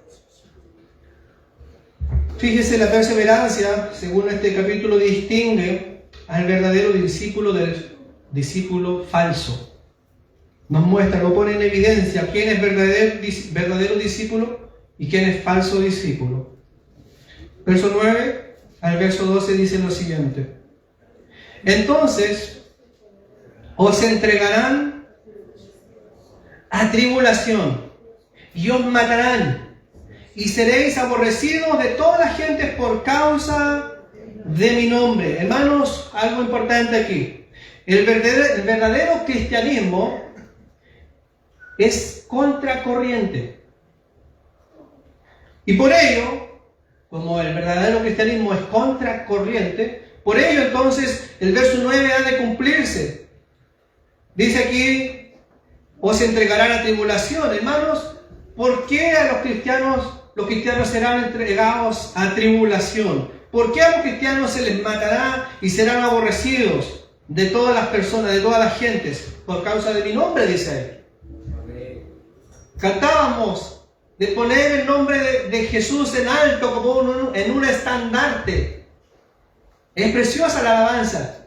Fíjese, la perseverancia, según este capítulo, distingue al verdadero discípulo del discípulo falso. Nos muestra, lo pone en evidencia quién es verdadero discípulo y quién es falso discípulo. Verso 9 al verso 12 dice lo siguiente: entonces os entregarán a tribulación y os matarán y seréis aborrecidos de todas las gentes por causa de mi nombre. Hermanos, algo importante aquí. El verdadero cristianismo es contracorriente. Y por ello, como el verdadero cristianismo es contracorriente, por ello entonces el verso 9 ha de cumplirse. Dice aquí, os entregarán a tribulación. Hermanos, ¿por qué a los cristianos serán entregados a tribulación? ¿Por qué a los cristianos se les matará y serán aborrecidos de todas las personas, de todas las gentes? Por causa de mi nombre, dice él. Cantábamos de poner el nombre de Jesús en alto como en un estandarte. Es preciosa la alabanza,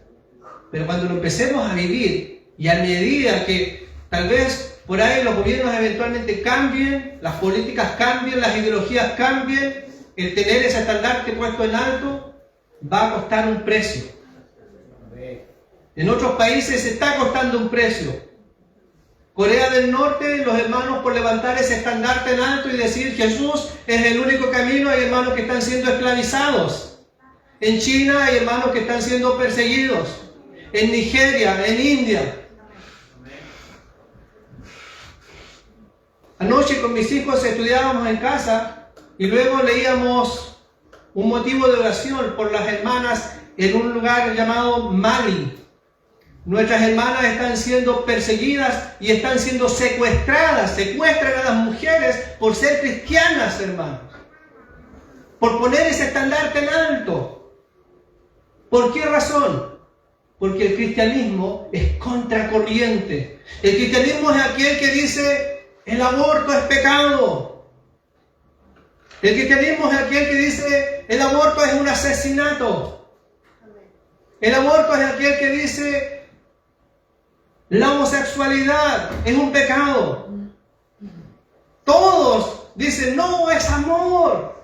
pero cuando lo empecemos a vivir y a medida que tal vez por ahí los gobiernos eventualmente cambien, las políticas cambien, las ideologías cambien, el tener ese estandarte puesto en alto va a costar un precio. En otros países está costando un precio. Corea del Norte, los hermanos por levantar ese estandarte en alto y decir Jesús es el único camino, hay hermanos que están siendo esclavizados. En China hay hermanos que están siendo perseguidos. En Nigeria, en India. Anoche con mis hijos estudiábamos en casa y luego leíamos un motivo de oración por las hermanas en un lugar llamado Mali. Nuestras hermanas están siendo perseguidas y están siendo secuestradas. Secuestran a las mujeres por ser cristianas, hermanos. Por poner ese estandarte en alto. ¿Por qué razón? Porque el cristianismo es contracorriente. El cristianismo es aquel que dice el aborto es pecado. El cristianismo es aquel que dice el aborto es un asesinato. El aborto es aquel que dice la homosexualidad es un pecado. Todos dicen, no, es amor.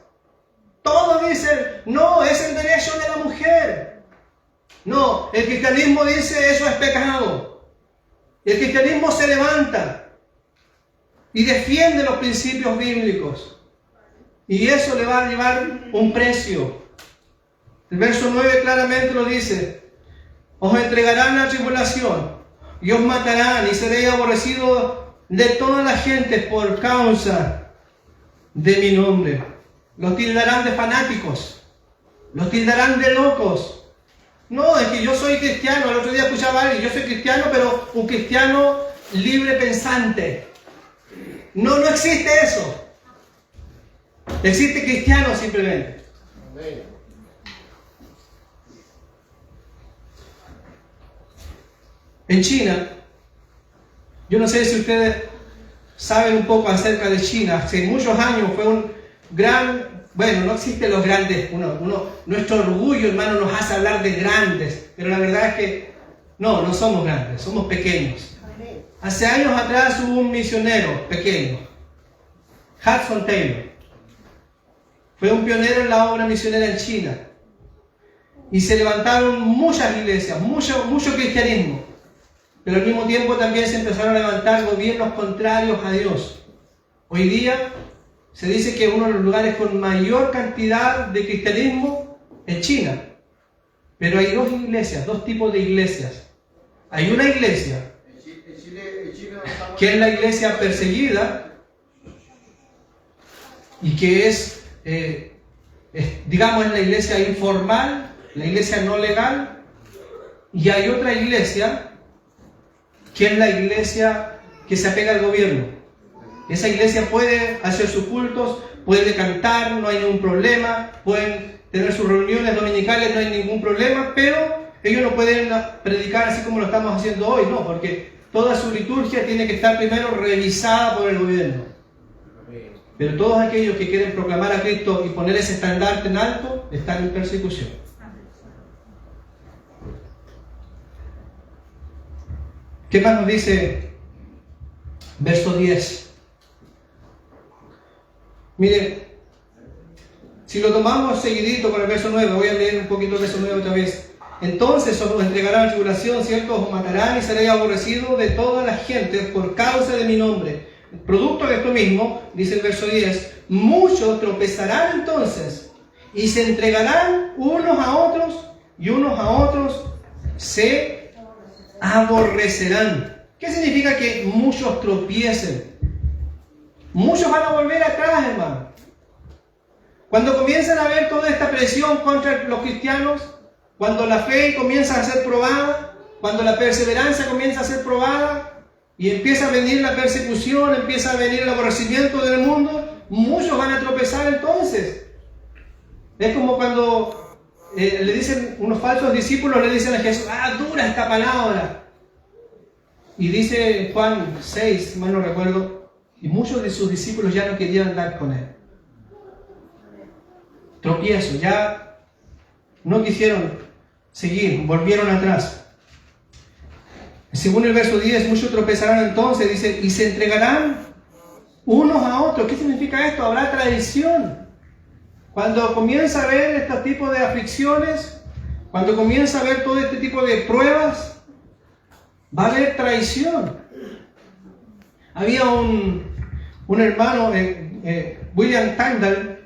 Todos dicen, no, es el derecho de la mujer. No, el cristianismo dice, eso es pecado. El cristianismo se levanta y defiende los principios bíblicos. Y eso le va a llevar un precio. El verso 9 claramente lo dice, os entregarán a tribulación y os matarán y seréis aborrecidos de todas las gentes por causa de mi nombre. Los tildarán de fanáticos, los tildarán de locos. No, es que yo soy cristiano. El otro día escuchaba a alguien, yo soy cristiano, pero un cristiano libre pensante. No, no existe eso. Existe cristiano simplemente. En China, yo no sé si ustedes saben un poco acerca de China. Hace muchos años fue un gran, bueno, no existen los grandes, nuestro orgullo, hermano, nos hace hablar de grandes, pero la verdad es que no somos grandes, somos pequeños. Hace años atrás hubo un misionero pequeño, Hudson Taylor. Fue un pionero en la obra misionera en China. Y se levantaron muchas iglesias, mucho cristianismo. Pero al mismo tiempo también se empezaron a levantar gobiernos contrarios a Dios. Hoy día se dice que uno de los lugares con mayor cantidad de cristianismo es China. Pero hay dos tipos de iglesias. Hay una iglesia que es la iglesia perseguida y que es digamos, la iglesia informal, la iglesia no legal, y hay otra iglesia que es la iglesia que se apega al gobierno. Esa iglesia puede hacer sus cultos, puede cantar, no hay ningún problema, pueden tener sus reuniones dominicales, no hay ningún problema, pero ellos no pueden predicar así como lo estamos haciendo hoy, no, porque toda su liturgia tiene que estar primero revisada por el gobierno. Pero todos aquellos que quieren proclamar a Cristo y poner ese estandarte en alto, están en persecución. ¿Qué más nos dice verso 10? Miren, si lo tomamos seguidito con el verso 9, voy a leer un poquito el verso 9 otra vez. Entonces os entregarán tribulación, cierto, os matarán y seréis aborrecidos de todas las gentes por causa de mi nombre. Producto de esto mismo, dice el verso 10, muchos tropezarán entonces y se entregarán unos a otros y unos a otros se aborrecerán. ¿Qué significa que muchos tropiecen? Muchos van a volver atrás, hermano. Cuando comienzan a ver toda esta presión contra los cristianos, cuando la fe comienza a ser probada, cuando la perseverancia comienza a ser probada, y empieza a venir la persecución, empieza a venir el aborrecimiento del mundo, muchos van a tropezar entonces. Es como cuando le dicen unos falsos discípulos, le dicen a Jesús, dura esta palabra. Y dice Juan 6, si mal no recuerdo, y muchos de sus discípulos ya no querían andar con él. Tropiezo, ya no quisieron seguir, volvieron atrás. Según el verso 10, muchos tropezarán entonces, dice, y se entregarán unos a otros. ¿Qué significa esto? Habrá traición. Cuando comienza a ver este tipo de aflicciones, cuando comienza a ver todo este tipo de pruebas, va a haber traición. Había un hermano, William Tyndale,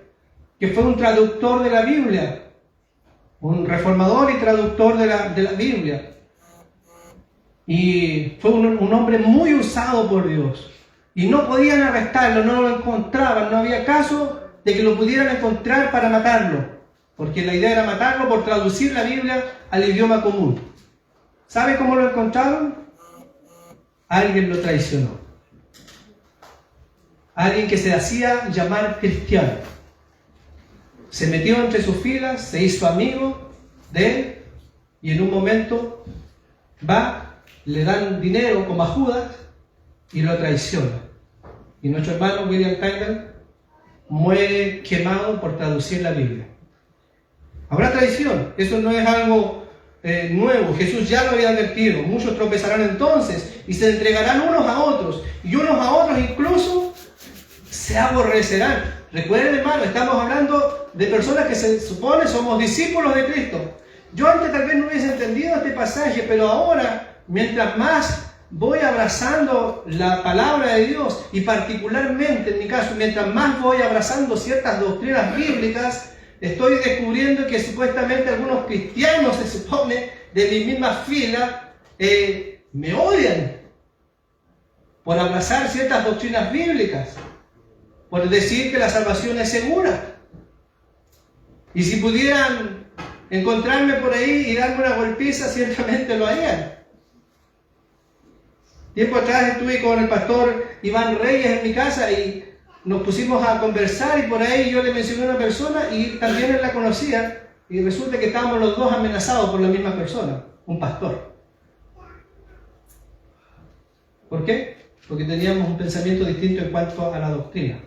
que fue un traductor de la Biblia, un reformador y traductor de la Biblia. Y fue un hombre muy usado por Dios. y no podían arrestarlo, no lo encontraban, no había caso de que lo pudieran encontrar para matarlo, porque la idea era matarlo por traducir la Biblia al idioma común. ¿Sabe cómo lo encontraron? Alguien lo traicionó. Alguien que se hacía llamar cristiano. Se metió entre sus filas, se hizo amigo de él y en un momento le dan dinero como a Judas y lo traiciona. Y nuestro hermano William Tyndale muere quemado por traducir la Biblia. Habrá traición, eso no es algo nuevo, Jesús ya lo había advertido. Muchos tropezarán entonces y se entregarán unos a otros, y unos a otros incluso se aborrecerán. Recuerden, hermano, estamos hablando de personas que se supone somos discípulos de Cristo. Yo antes tal vez no hubiese entendido este pasaje, pero ahora, mientras más voy abrazando la palabra de Dios, y particularmente en mi caso, mientras más voy abrazando ciertas doctrinas bíblicas, estoy descubriendo que supuestamente algunos cristianos, se supone, de mi misma fila, me odian por abrazar ciertas doctrinas bíblicas, por decir que la salvación es segura. Y si pudieran encontrarme por ahí y darme una golpiza, ciertamente lo harían. Tiempo atrás estuve con el pastor Iván Reyes en mi casa y nos pusimos a conversar, y por ahí yo le mencioné a una persona y también él la conocía, y resulta que estábamos los dos amenazados por la misma persona, un pastor. ¿Por qué? Porque teníamos un pensamiento distinto en cuanto a la doctrina.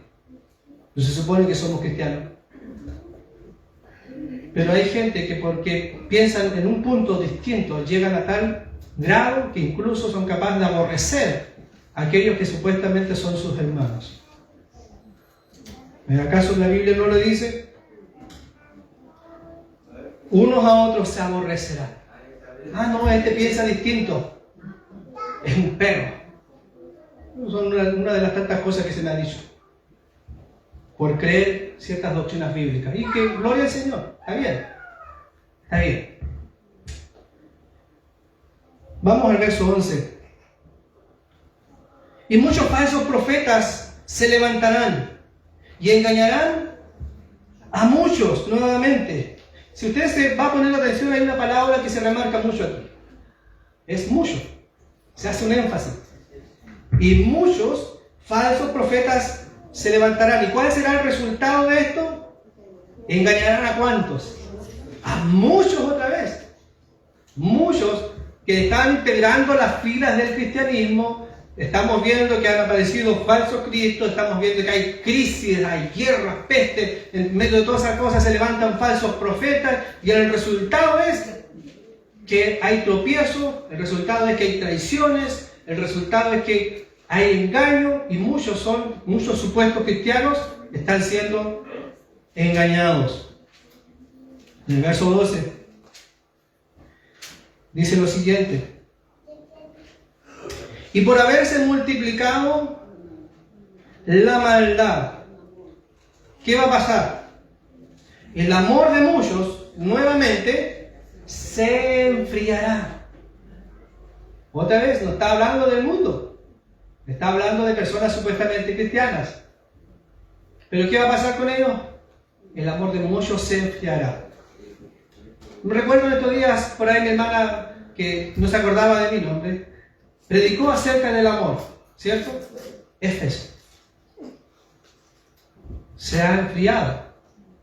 No se supone que somos cristianos. Pero hay gente que porque piensan en un punto distinto, llegan a tal grado que incluso son capaces de aborrecer a aquellos que supuestamente son sus hermanos. ¿Acaso la Biblia no lo dice? Unos a otros se aborrecerán. Ah, no, este piensa distinto. Es un perro. Son una de las tantas cosas que se me ha dicho. Por creer ciertas doctrinas bíblicas. Y que gloria al Señor. Está bien. Está bien. Vamos al verso 11. Y muchos falsos profetas se levantarán y engañarán a muchos nuevamente. Si usted se va a poner atención, hay una palabra que se remarca mucho aquí. Es mucho. Se hace un énfasis. Y muchos falsos profetas se levantarán. ¿Y cuál será el resultado de esto? ¿Engañarán a cuántos? A muchos otra vez. Muchos que están integrando las filas del cristianismo. Estamos viendo que han aparecido falsos cristos, estamos viendo que hay crisis, hay guerras, peste, en medio de todas esas cosas se levantan falsos profetas, y el resultado es que hay tropiezo, el resultado es que hay traiciones, el resultado es que hay engaño, y muchos supuestos cristianos están siendo engañados. En el verso 12 dice lo siguiente: y por haberse multiplicado la maldad, ¿qué va a pasar? El amor de muchos nuevamente se enfriará. Otra vez, no está hablando del mundo, está hablando de personas supuestamente cristianas. ¿Pero qué va a pasar con ellos? El amor de muchos se enfriará. Me recuerdo en estos días, por ahí mi hermana, que no se acordaba de mi nombre, predicó acerca del amor, ¿cierto? Éfeso. Se ha enfriado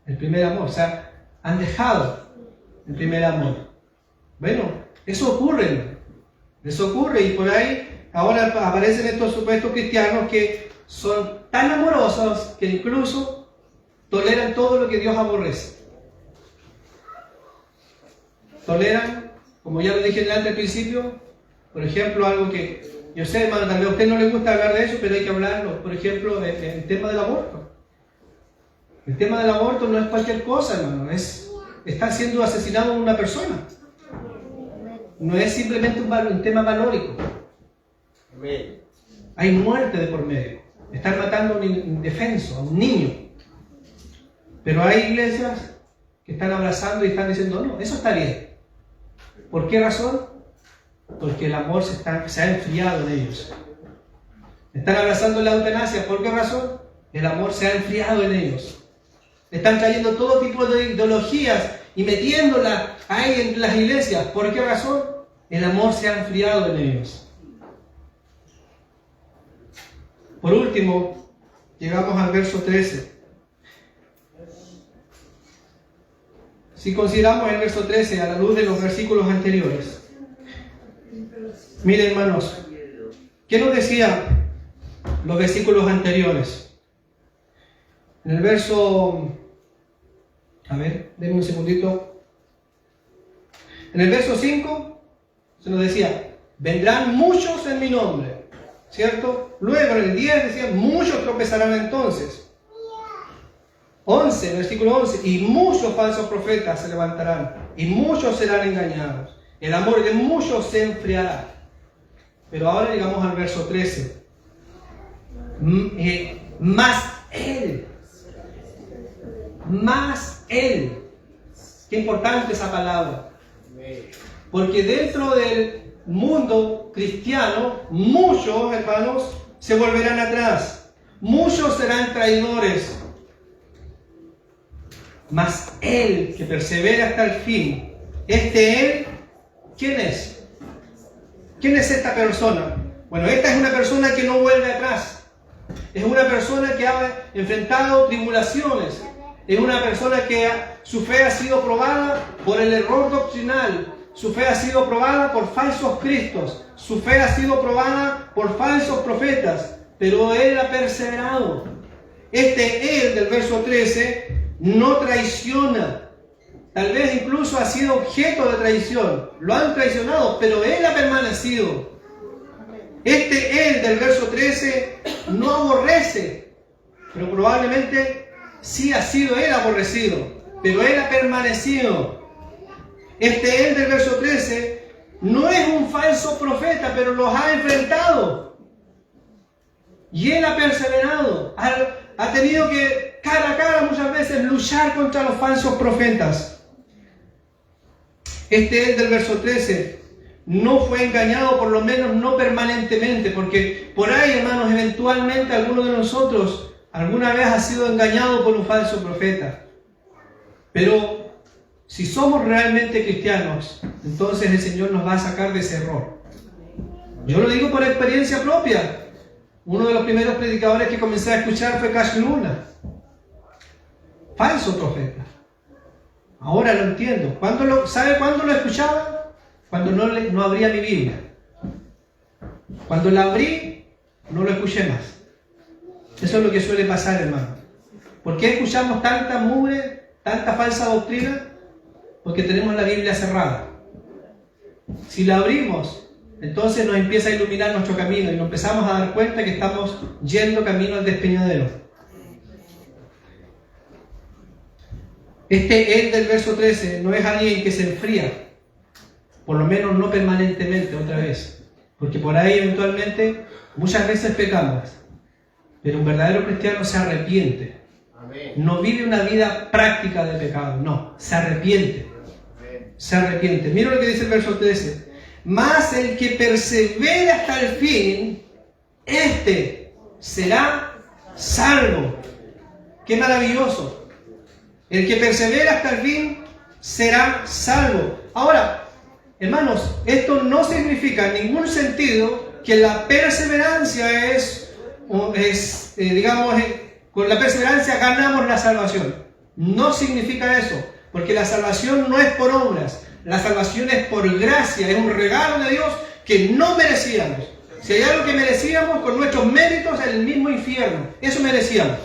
el primer amor, han dejado el primer amor. Bueno, eso ocurre, y por ahí ahora aparecen estos supuestos cristianos que son tan amorosos que incluso toleran todo lo que Dios aborrece. Toleran, como ya lo dije antes al principio, por ejemplo, algo que yo sé, hermano, tal vez a usted no le gusta hablar de eso, pero hay que hablarlo. Por ejemplo, el tema del aborto. El tema del aborto no es cualquier cosa, hermano. Está siendo asesinado una persona. No es simplemente un tema valórico. Hay muerte de por medio. Están matando a un indefenso, a un niño. Pero hay iglesias que están abrazando y están diciendo, no, eso está bien. ¿Por qué razón? Porque el amor se ha enfriado en ellos. Están abrazando la eutanasia. ¿Por qué razón? El amor se ha enfriado en ellos. Están trayendo todo tipo de ideologías y metiéndolas ahí en las iglesias. ¿Por qué razón? El amor se ha enfriado en ellos. Por último, llegamos al verso 13. Si consideramos el verso 13 a la luz de los versículos anteriores, miren, hermanos, ¿qué nos decían los versículos anteriores? En el verso, a ver, denme un segundito. En el verso 5 se nos decía, vendrán muchos en mi nombre, ¿cierto? Luego en el 10 decía, muchos tropezarán entonces. 11, versículo 11, y muchos falsos profetas se levantarán, y muchos serán engañados. El amor de muchos se enfriará. Pero ahora llegamos al verso 13. Más Él. Qué importante esa palabra. Porque dentro del mundo cristiano, muchos hermanos se volverán atrás. Muchos serán traidores. Mas Él que persevera hasta el fin, Él, ¿quién es? ¿Quién es esta persona? Bueno, esta es una persona que no vuelve atrás. Es una persona que ha enfrentado tribulaciones. Es una persona que su fe ha sido probada por el error doctrinal. Su fe ha sido probada por falsos cristos. Su fe ha sido probada por falsos profetas. Pero Él ha perseverado. Él del verso 13 no traiciona. Tal vez incluso ha sido objeto de traición. Lo han traicionado, pero Él ha permanecido. Él del verso 13 no aborrece, pero probablemente sí ha sido Él aborrecido, pero Él ha permanecido. Él del verso 13 no es un falso profeta, pero los ha enfrentado. Y Él ha perseverado. Ha tenido que cara a cara muchas veces luchar contra los falsos profetas. Él del verso 13 no fue engañado, por lo menos no permanentemente, porque por ahí, hermanos, eventualmente alguno de nosotros alguna vez ha sido engañado por un falso profeta. Pero si somos realmente cristianos, entonces el Señor nos va a sacar de ese error. Yo lo digo por experiencia propia. Uno de los primeros predicadores que comencé a escuchar fue Cash Luna. Falso profeta. Ahora lo entiendo. ¿Sabe cuándo lo escuchaba? Cuando no abría mi Biblia. Cuando la abrí, no lo escuché más. Eso es lo que suele pasar, hermano. ¿Por qué escuchamos tanta mugre, tanta falsa doctrina? Porque tenemos la Biblia cerrada. Si la abrimos, entonces nos empieza a iluminar nuestro camino y nos empezamos a dar cuenta que estamos yendo camino al despeñadero. Él del verso 13 no es alguien que se enfría, por lo menos no permanentemente otra vez, porque por ahí eventualmente muchas veces pecamos, pero un verdadero cristiano se arrepiente. No vive una vida práctica de pecado, no, se arrepiente. Se arrepiente. Mira lo que dice el verso 13. Mas el que persevera hasta el fin, será salvo. ¡Qué maravilloso! El que persevera hasta el fin será salvo. Ahora, hermanos, esto no significa en ningún sentido que la perseverancia con la perseverancia ganamos la salvación. No significa eso, porque la salvación no es por obras. La salvación es por gracia, es un regalo de Dios que no merecíamos. Si hay algo que merecíamos, con nuestros méritos, el mismo infierno. Eso merecíamos.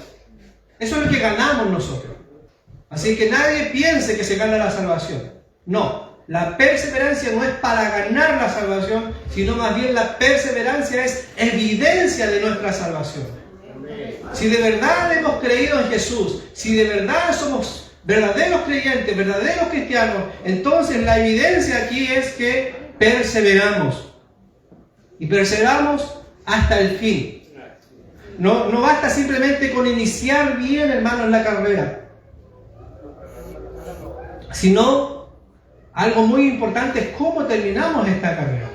Eso es lo que ganamos nosotros. Así que nadie piense que se gana la salvación. No, la perseverancia no es para ganar la salvación, sino más bien la perseverancia es evidencia de nuestra salvación. Si de verdad hemos creído en Jesús, si de verdad somos verdaderos creyentes, verdaderos cristianos, entonces la evidencia aquí es que perseveramos. Y perseveramos hasta el fin. No basta simplemente con iniciar bien, hermanos, la carrera, sino algo muy importante es cómo terminamos esta carrera.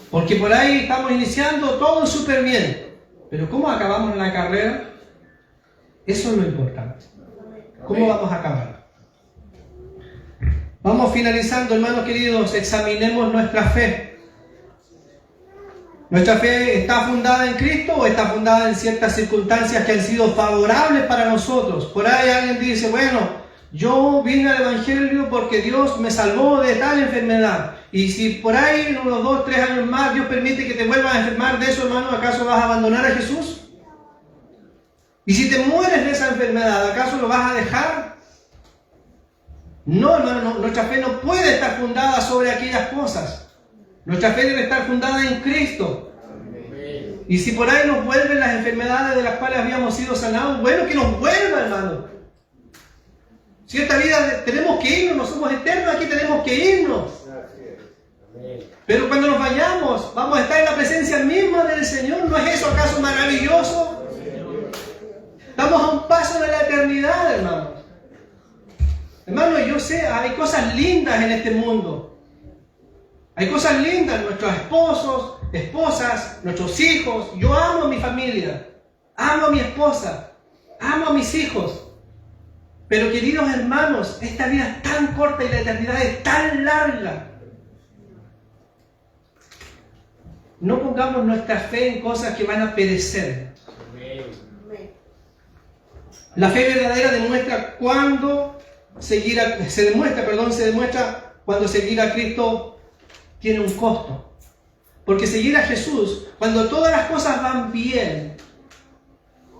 Porque por ahí estamos iniciando todo súper bien. Pero ¿cómo acabamos la carrera? Eso es lo importante. ¿Cómo vamos a acabar? Vamos finalizando, hermanos queridos. Examinemos nuestra fe. ¿Nuestra fe está fundada en Cristo o está fundada en ciertas circunstancias que han sido favorables para nosotros? Por ahí alguien dice, bueno, yo vine al Evangelio porque Dios me salvó de tal enfermedad. Y si por ahí en unos 2, 3 años más Dios permite que te vuelvas a enfermar de eso, hermano, ¿acaso vas a abandonar a Jesús? Y si te mueres de esa enfermedad, ¿acaso lo vas a dejar? No, hermano, nuestra fe no puede estar fundada sobre aquellas cosas. Nuestra fe debe estar fundada en Cristo. Y si por ahí nos vuelven las enfermedades de las cuales habíamos sido sanados, bueno, que nos vuelva, hermano. Si esta vida tenemos que irnos, no somos eternos, aquí tenemos que irnos. Pero cuando nos vayamos, vamos a estar en la presencia misma del Señor. ¿No es eso acaso maravilloso? Estamos a un paso de la eternidad, hermanos. Hermano, yo sé, hay cosas lindas en este mundo. Hay cosas lindas, nuestros esposos, esposas, nuestros hijos. Yo amo a mi familia, amo a mi esposa, amo a mis hijos. Pero queridos hermanos, esta vida es tan corta y la eternidad es tan larga. No pongamos nuestra fe en cosas que van a perecer. La fe verdadera demuestra cuando se demuestra cuando seguir a Cristo tiene un costo. Porque seguir a Jesús, cuando todas las cosas van bien,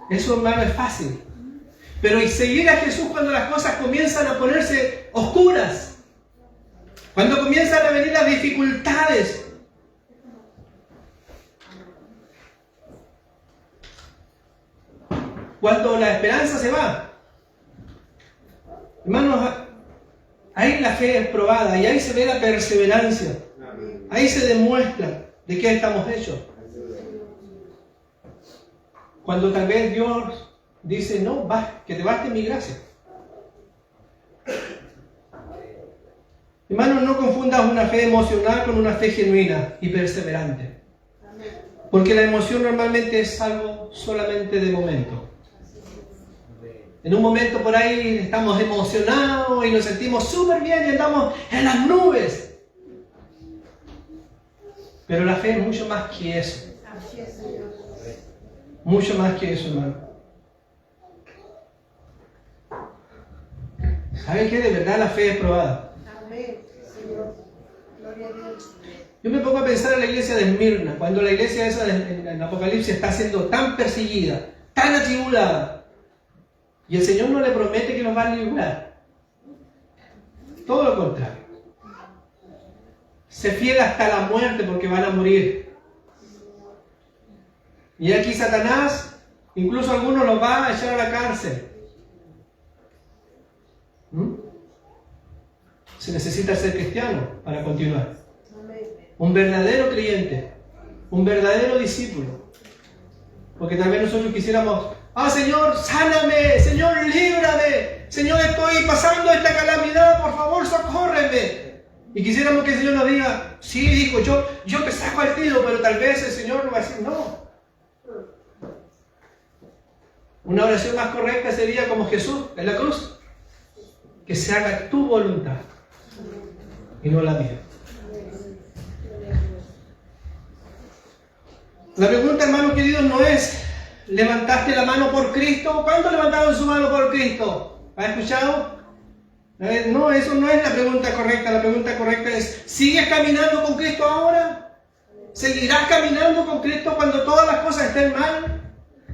eso, hermano, es fácil. Pero y seguir a Jesús cuando las cosas comienzan a ponerse oscuras, cuando comienzan a venir las dificultades, cuando la esperanza se va, hermanos, ahí la fe es probada y ahí se ve la perseverancia. Ahí se demuestra de qué estamos hechos. Cuando tal vez Dios dice, no, que te baste mi gracia. Hermanos, no confundas una fe emocional con una fe genuina y perseverante. Porque la emoción normalmente es algo solamente de momento. En un momento por ahí estamos emocionados y nos sentimos súper bien y andamos en las nubes. Pero la fe es mucho más que eso. Mucho más que eso, hermano. ¿Saben qué? De verdad la fe es probada. Yo me pongo a pensar en la iglesia de Esmirna, cuando la iglesia esa en Apocalipsis está siendo tan perseguida, tan atribulada, y el Señor no le promete que nos va a librar. Todo lo contrario. Se fiel hasta la muerte porque van a morir. Y aquí Satanás, incluso algunos los va a echar a la cárcel. Se necesita ser cristiano para continuar. Un verdadero creyente, un verdadero discípulo. Porque tal vez nosotros quisiéramos, Señor, sáname, Señor, líbrame, Señor, estoy pasando esta calamidad, por favor, socórreme. Y quisiéramos que el Señor nos diga, sí, hijo, yo te saco al tiro, pero tal vez el Señor nos va a decir, no. Una oración más correcta sería como Jesús en la cruz. Que se haga tu voluntad y no la mía. La pregunta, hermanos queridos, no es ¿levantaste la mano por Cristo? ¿Cuántos levantaron su mano por Cristo? ¿Has escuchado? No, eso no es la pregunta correcta. La pregunta correcta es ¿sigues caminando con Cristo ahora? ¿Seguirás caminando con Cristo cuando todas las cosas estén mal?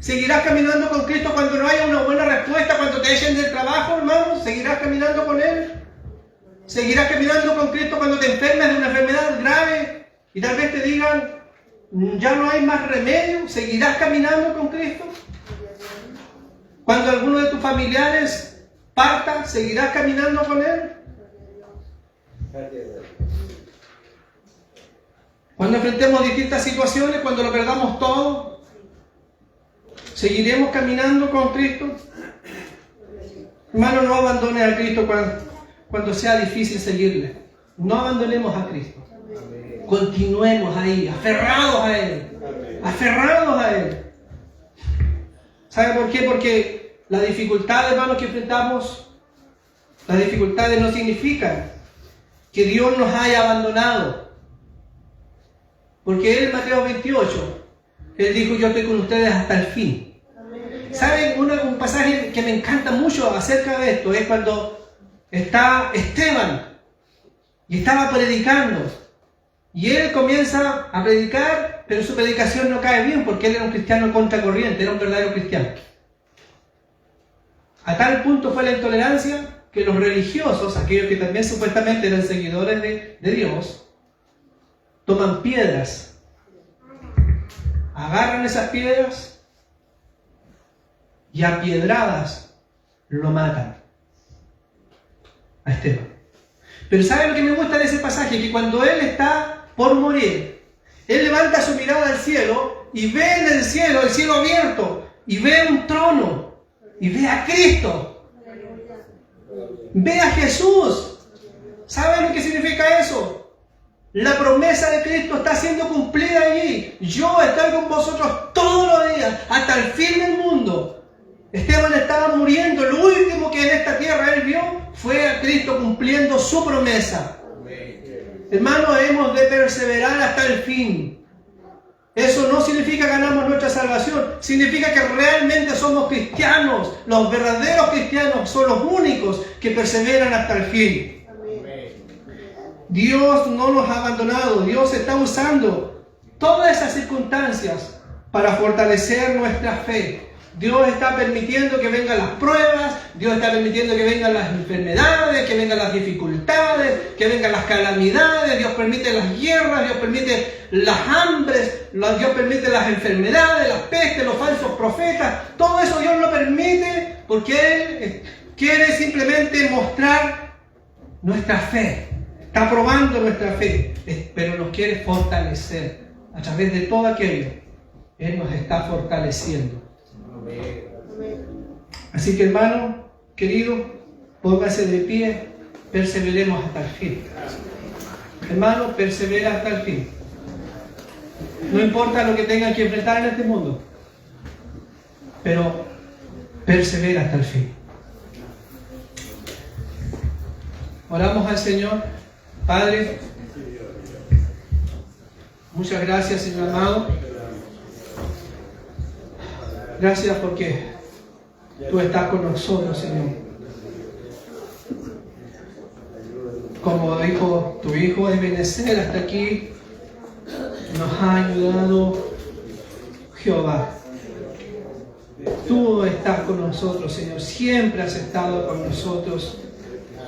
¿Seguirás caminando con Cristo cuando no haya una buena respuesta, cuando te echen del trabajo, hermano? ¿Seguirás caminando con Él? ¿Seguirás caminando con Cristo cuando te enfermes de una enfermedad grave y tal vez te digan, ya no hay más remedio? ¿Seguirás caminando con Cristo? Cuando alguno de tus familiares parta, ¿seguirás caminando con Él? Cuando enfrentemos distintas situaciones, cuando lo perdamos todo, ¿seguiremos caminando con Cristo? Hermano, no abandones a Cristo cuando sea difícil seguirle. No abandonemos a Cristo. continuemos ahí, aferrados a Él. Aferrados a Él. ¿Sabe por qué? Porque las dificultades, hermanos, que enfrentamos, las dificultades no significan que Dios nos haya abandonado. Porque Él en Mateo 28, Él dijo, yo estoy con ustedes hasta el fin. ¿Saben? Un pasaje que me encanta mucho acerca de esto es cuando está Esteban y estaba predicando. Y él comienza a predicar, pero su predicación no cae bien porque él era un cristiano contracorriente, era un verdadero cristiano. A tal punto fue la intolerancia que los religiosos, aquellos que también supuestamente eran seguidores de Dios, toman piedras, agarran esas piedras y a piedradas lo matan a Esteban. Pero ¿sabe lo que me gusta de ese pasaje? Que cuando él está por morir, él levanta su mirada al cielo y ve en el cielo abierto, y ve un trono, y ve a Cristo, ve a Jesús. ¿Saben lo que significa eso? La promesa de Cristo está siendo cumplida allí. Yo estoy con vosotros todos los días, hasta el fin del mundo. Esteban estaba muriendo, lo último que en esta tierra él vio fue a Cristo cumpliendo su promesa. Hermanos, hemos de perseverar hasta el fin. Eso no significa ganamos nuestra salvación, significa que realmente somos cristianos. Los verdaderos cristianos son los únicos que perseveran hasta el fin. Dios no nos ha abandonado, Dios está usando todas esas circunstancias para fortalecer nuestra fe. Dios está permitiendo que vengan las pruebas, Dios está permitiendo que vengan las enfermedades, que vengan las dificultades, que vengan las calamidades, Dios permite las guerras, Dios permite las hambres, Dios permite las enfermedades, las pestes, los falsos profetas. Todo eso Dios lo permite porque Él quiere simplemente mostrar nuestra fe. Está probando nuestra fe, pero nos quiere fortalecer. A través de todo aquello, Él nos está fortaleciendo. Así que, hermano, querido, póngase de pie, perseveremos hasta el fin. Hermano, persevera hasta el fin. No importa lo que tengan que enfrentar en este mundo, pero persevera hasta el fin. Oramos al Señor. Padre, muchas gracias, Señor amado. Gracias porque Tú estás con nosotros, Señor. Como dijo tu Hijo Ebenezer, hasta aquí nos ha ayudado Jehová. Tú estás con nosotros, Señor. Siempre has estado con nosotros.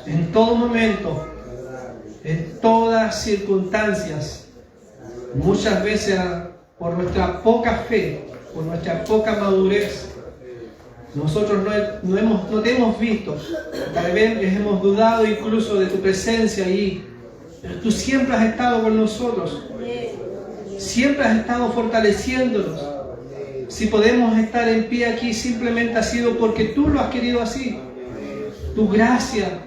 En todo momento, en todas circunstancias. Muchas veces por nuestra poca fe, por nuestra poca madurez, nosotros no te hemos visto. Tal vez hemos dudado incluso de tu presencia allí. Pero tú siempre has estado con nosotros. Siempre has estado fortaleciéndonos. Si podemos estar en pie aquí, simplemente ha sido porque tú lo has querido así. Tu gracia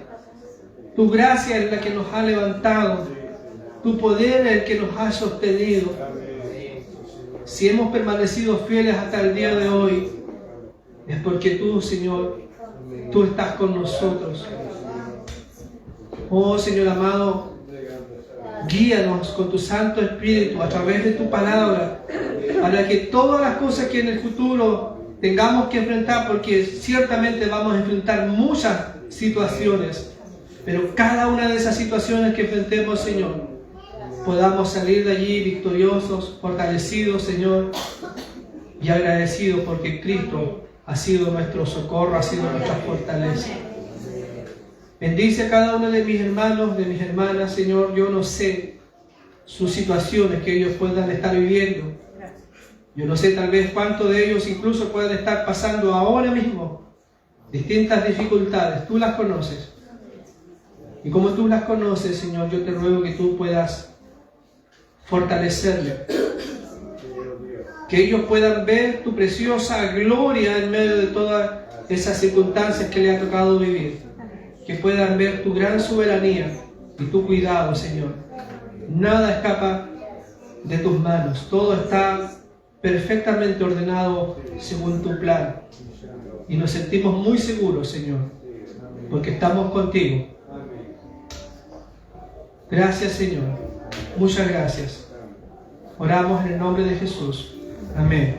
es la que nos ha levantado. Tu poder es el que nos ha sostenido. Si hemos permanecido fieles hasta el día de hoy, es porque tú, Señor, tú estás con nosotros. Oh, Señor amado, guíanos con tu Santo Espíritu a través de tu palabra, para que todas las cosas que en el futuro tengamos que enfrentar, porque ciertamente vamos a enfrentar muchas situaciones, pero cada una de esas situaciones que enfrentemos, Señor, podamos salir de allí victoriosos, fortalecidos, Señor, y agradecidos porque Cristo ha sido nuestro socorro, ha sido nuestra fortaleza. Bendice a cada uno de mis hermanos, de mis hermanas, Señor. Yo no sé sus situaciones que ellos puedan estar viviendo. Yo no sé tal vez cuántos de ellos incluso puedan estar pasando ahora mismo distintas dificultades. Tú las conoces. Y como tú las conoces, Señor, yo te ruego que tú puedas fortalecerle. Que ellos puedan ver tu preciosa gloria en medio de todas esas circunstancias que le ha tocado vivir. Que puedan ver tu gran soberanía y tu cuidado, Señor. Nada escapa de tus manos. Todo está perfectamente ordenado según tu plan. Y nos sentimos muy seguros, Señor, porque estamos contigo. Gracias, Señor. Muchas gracias. Oramos en el nombre de Jesús. Amén.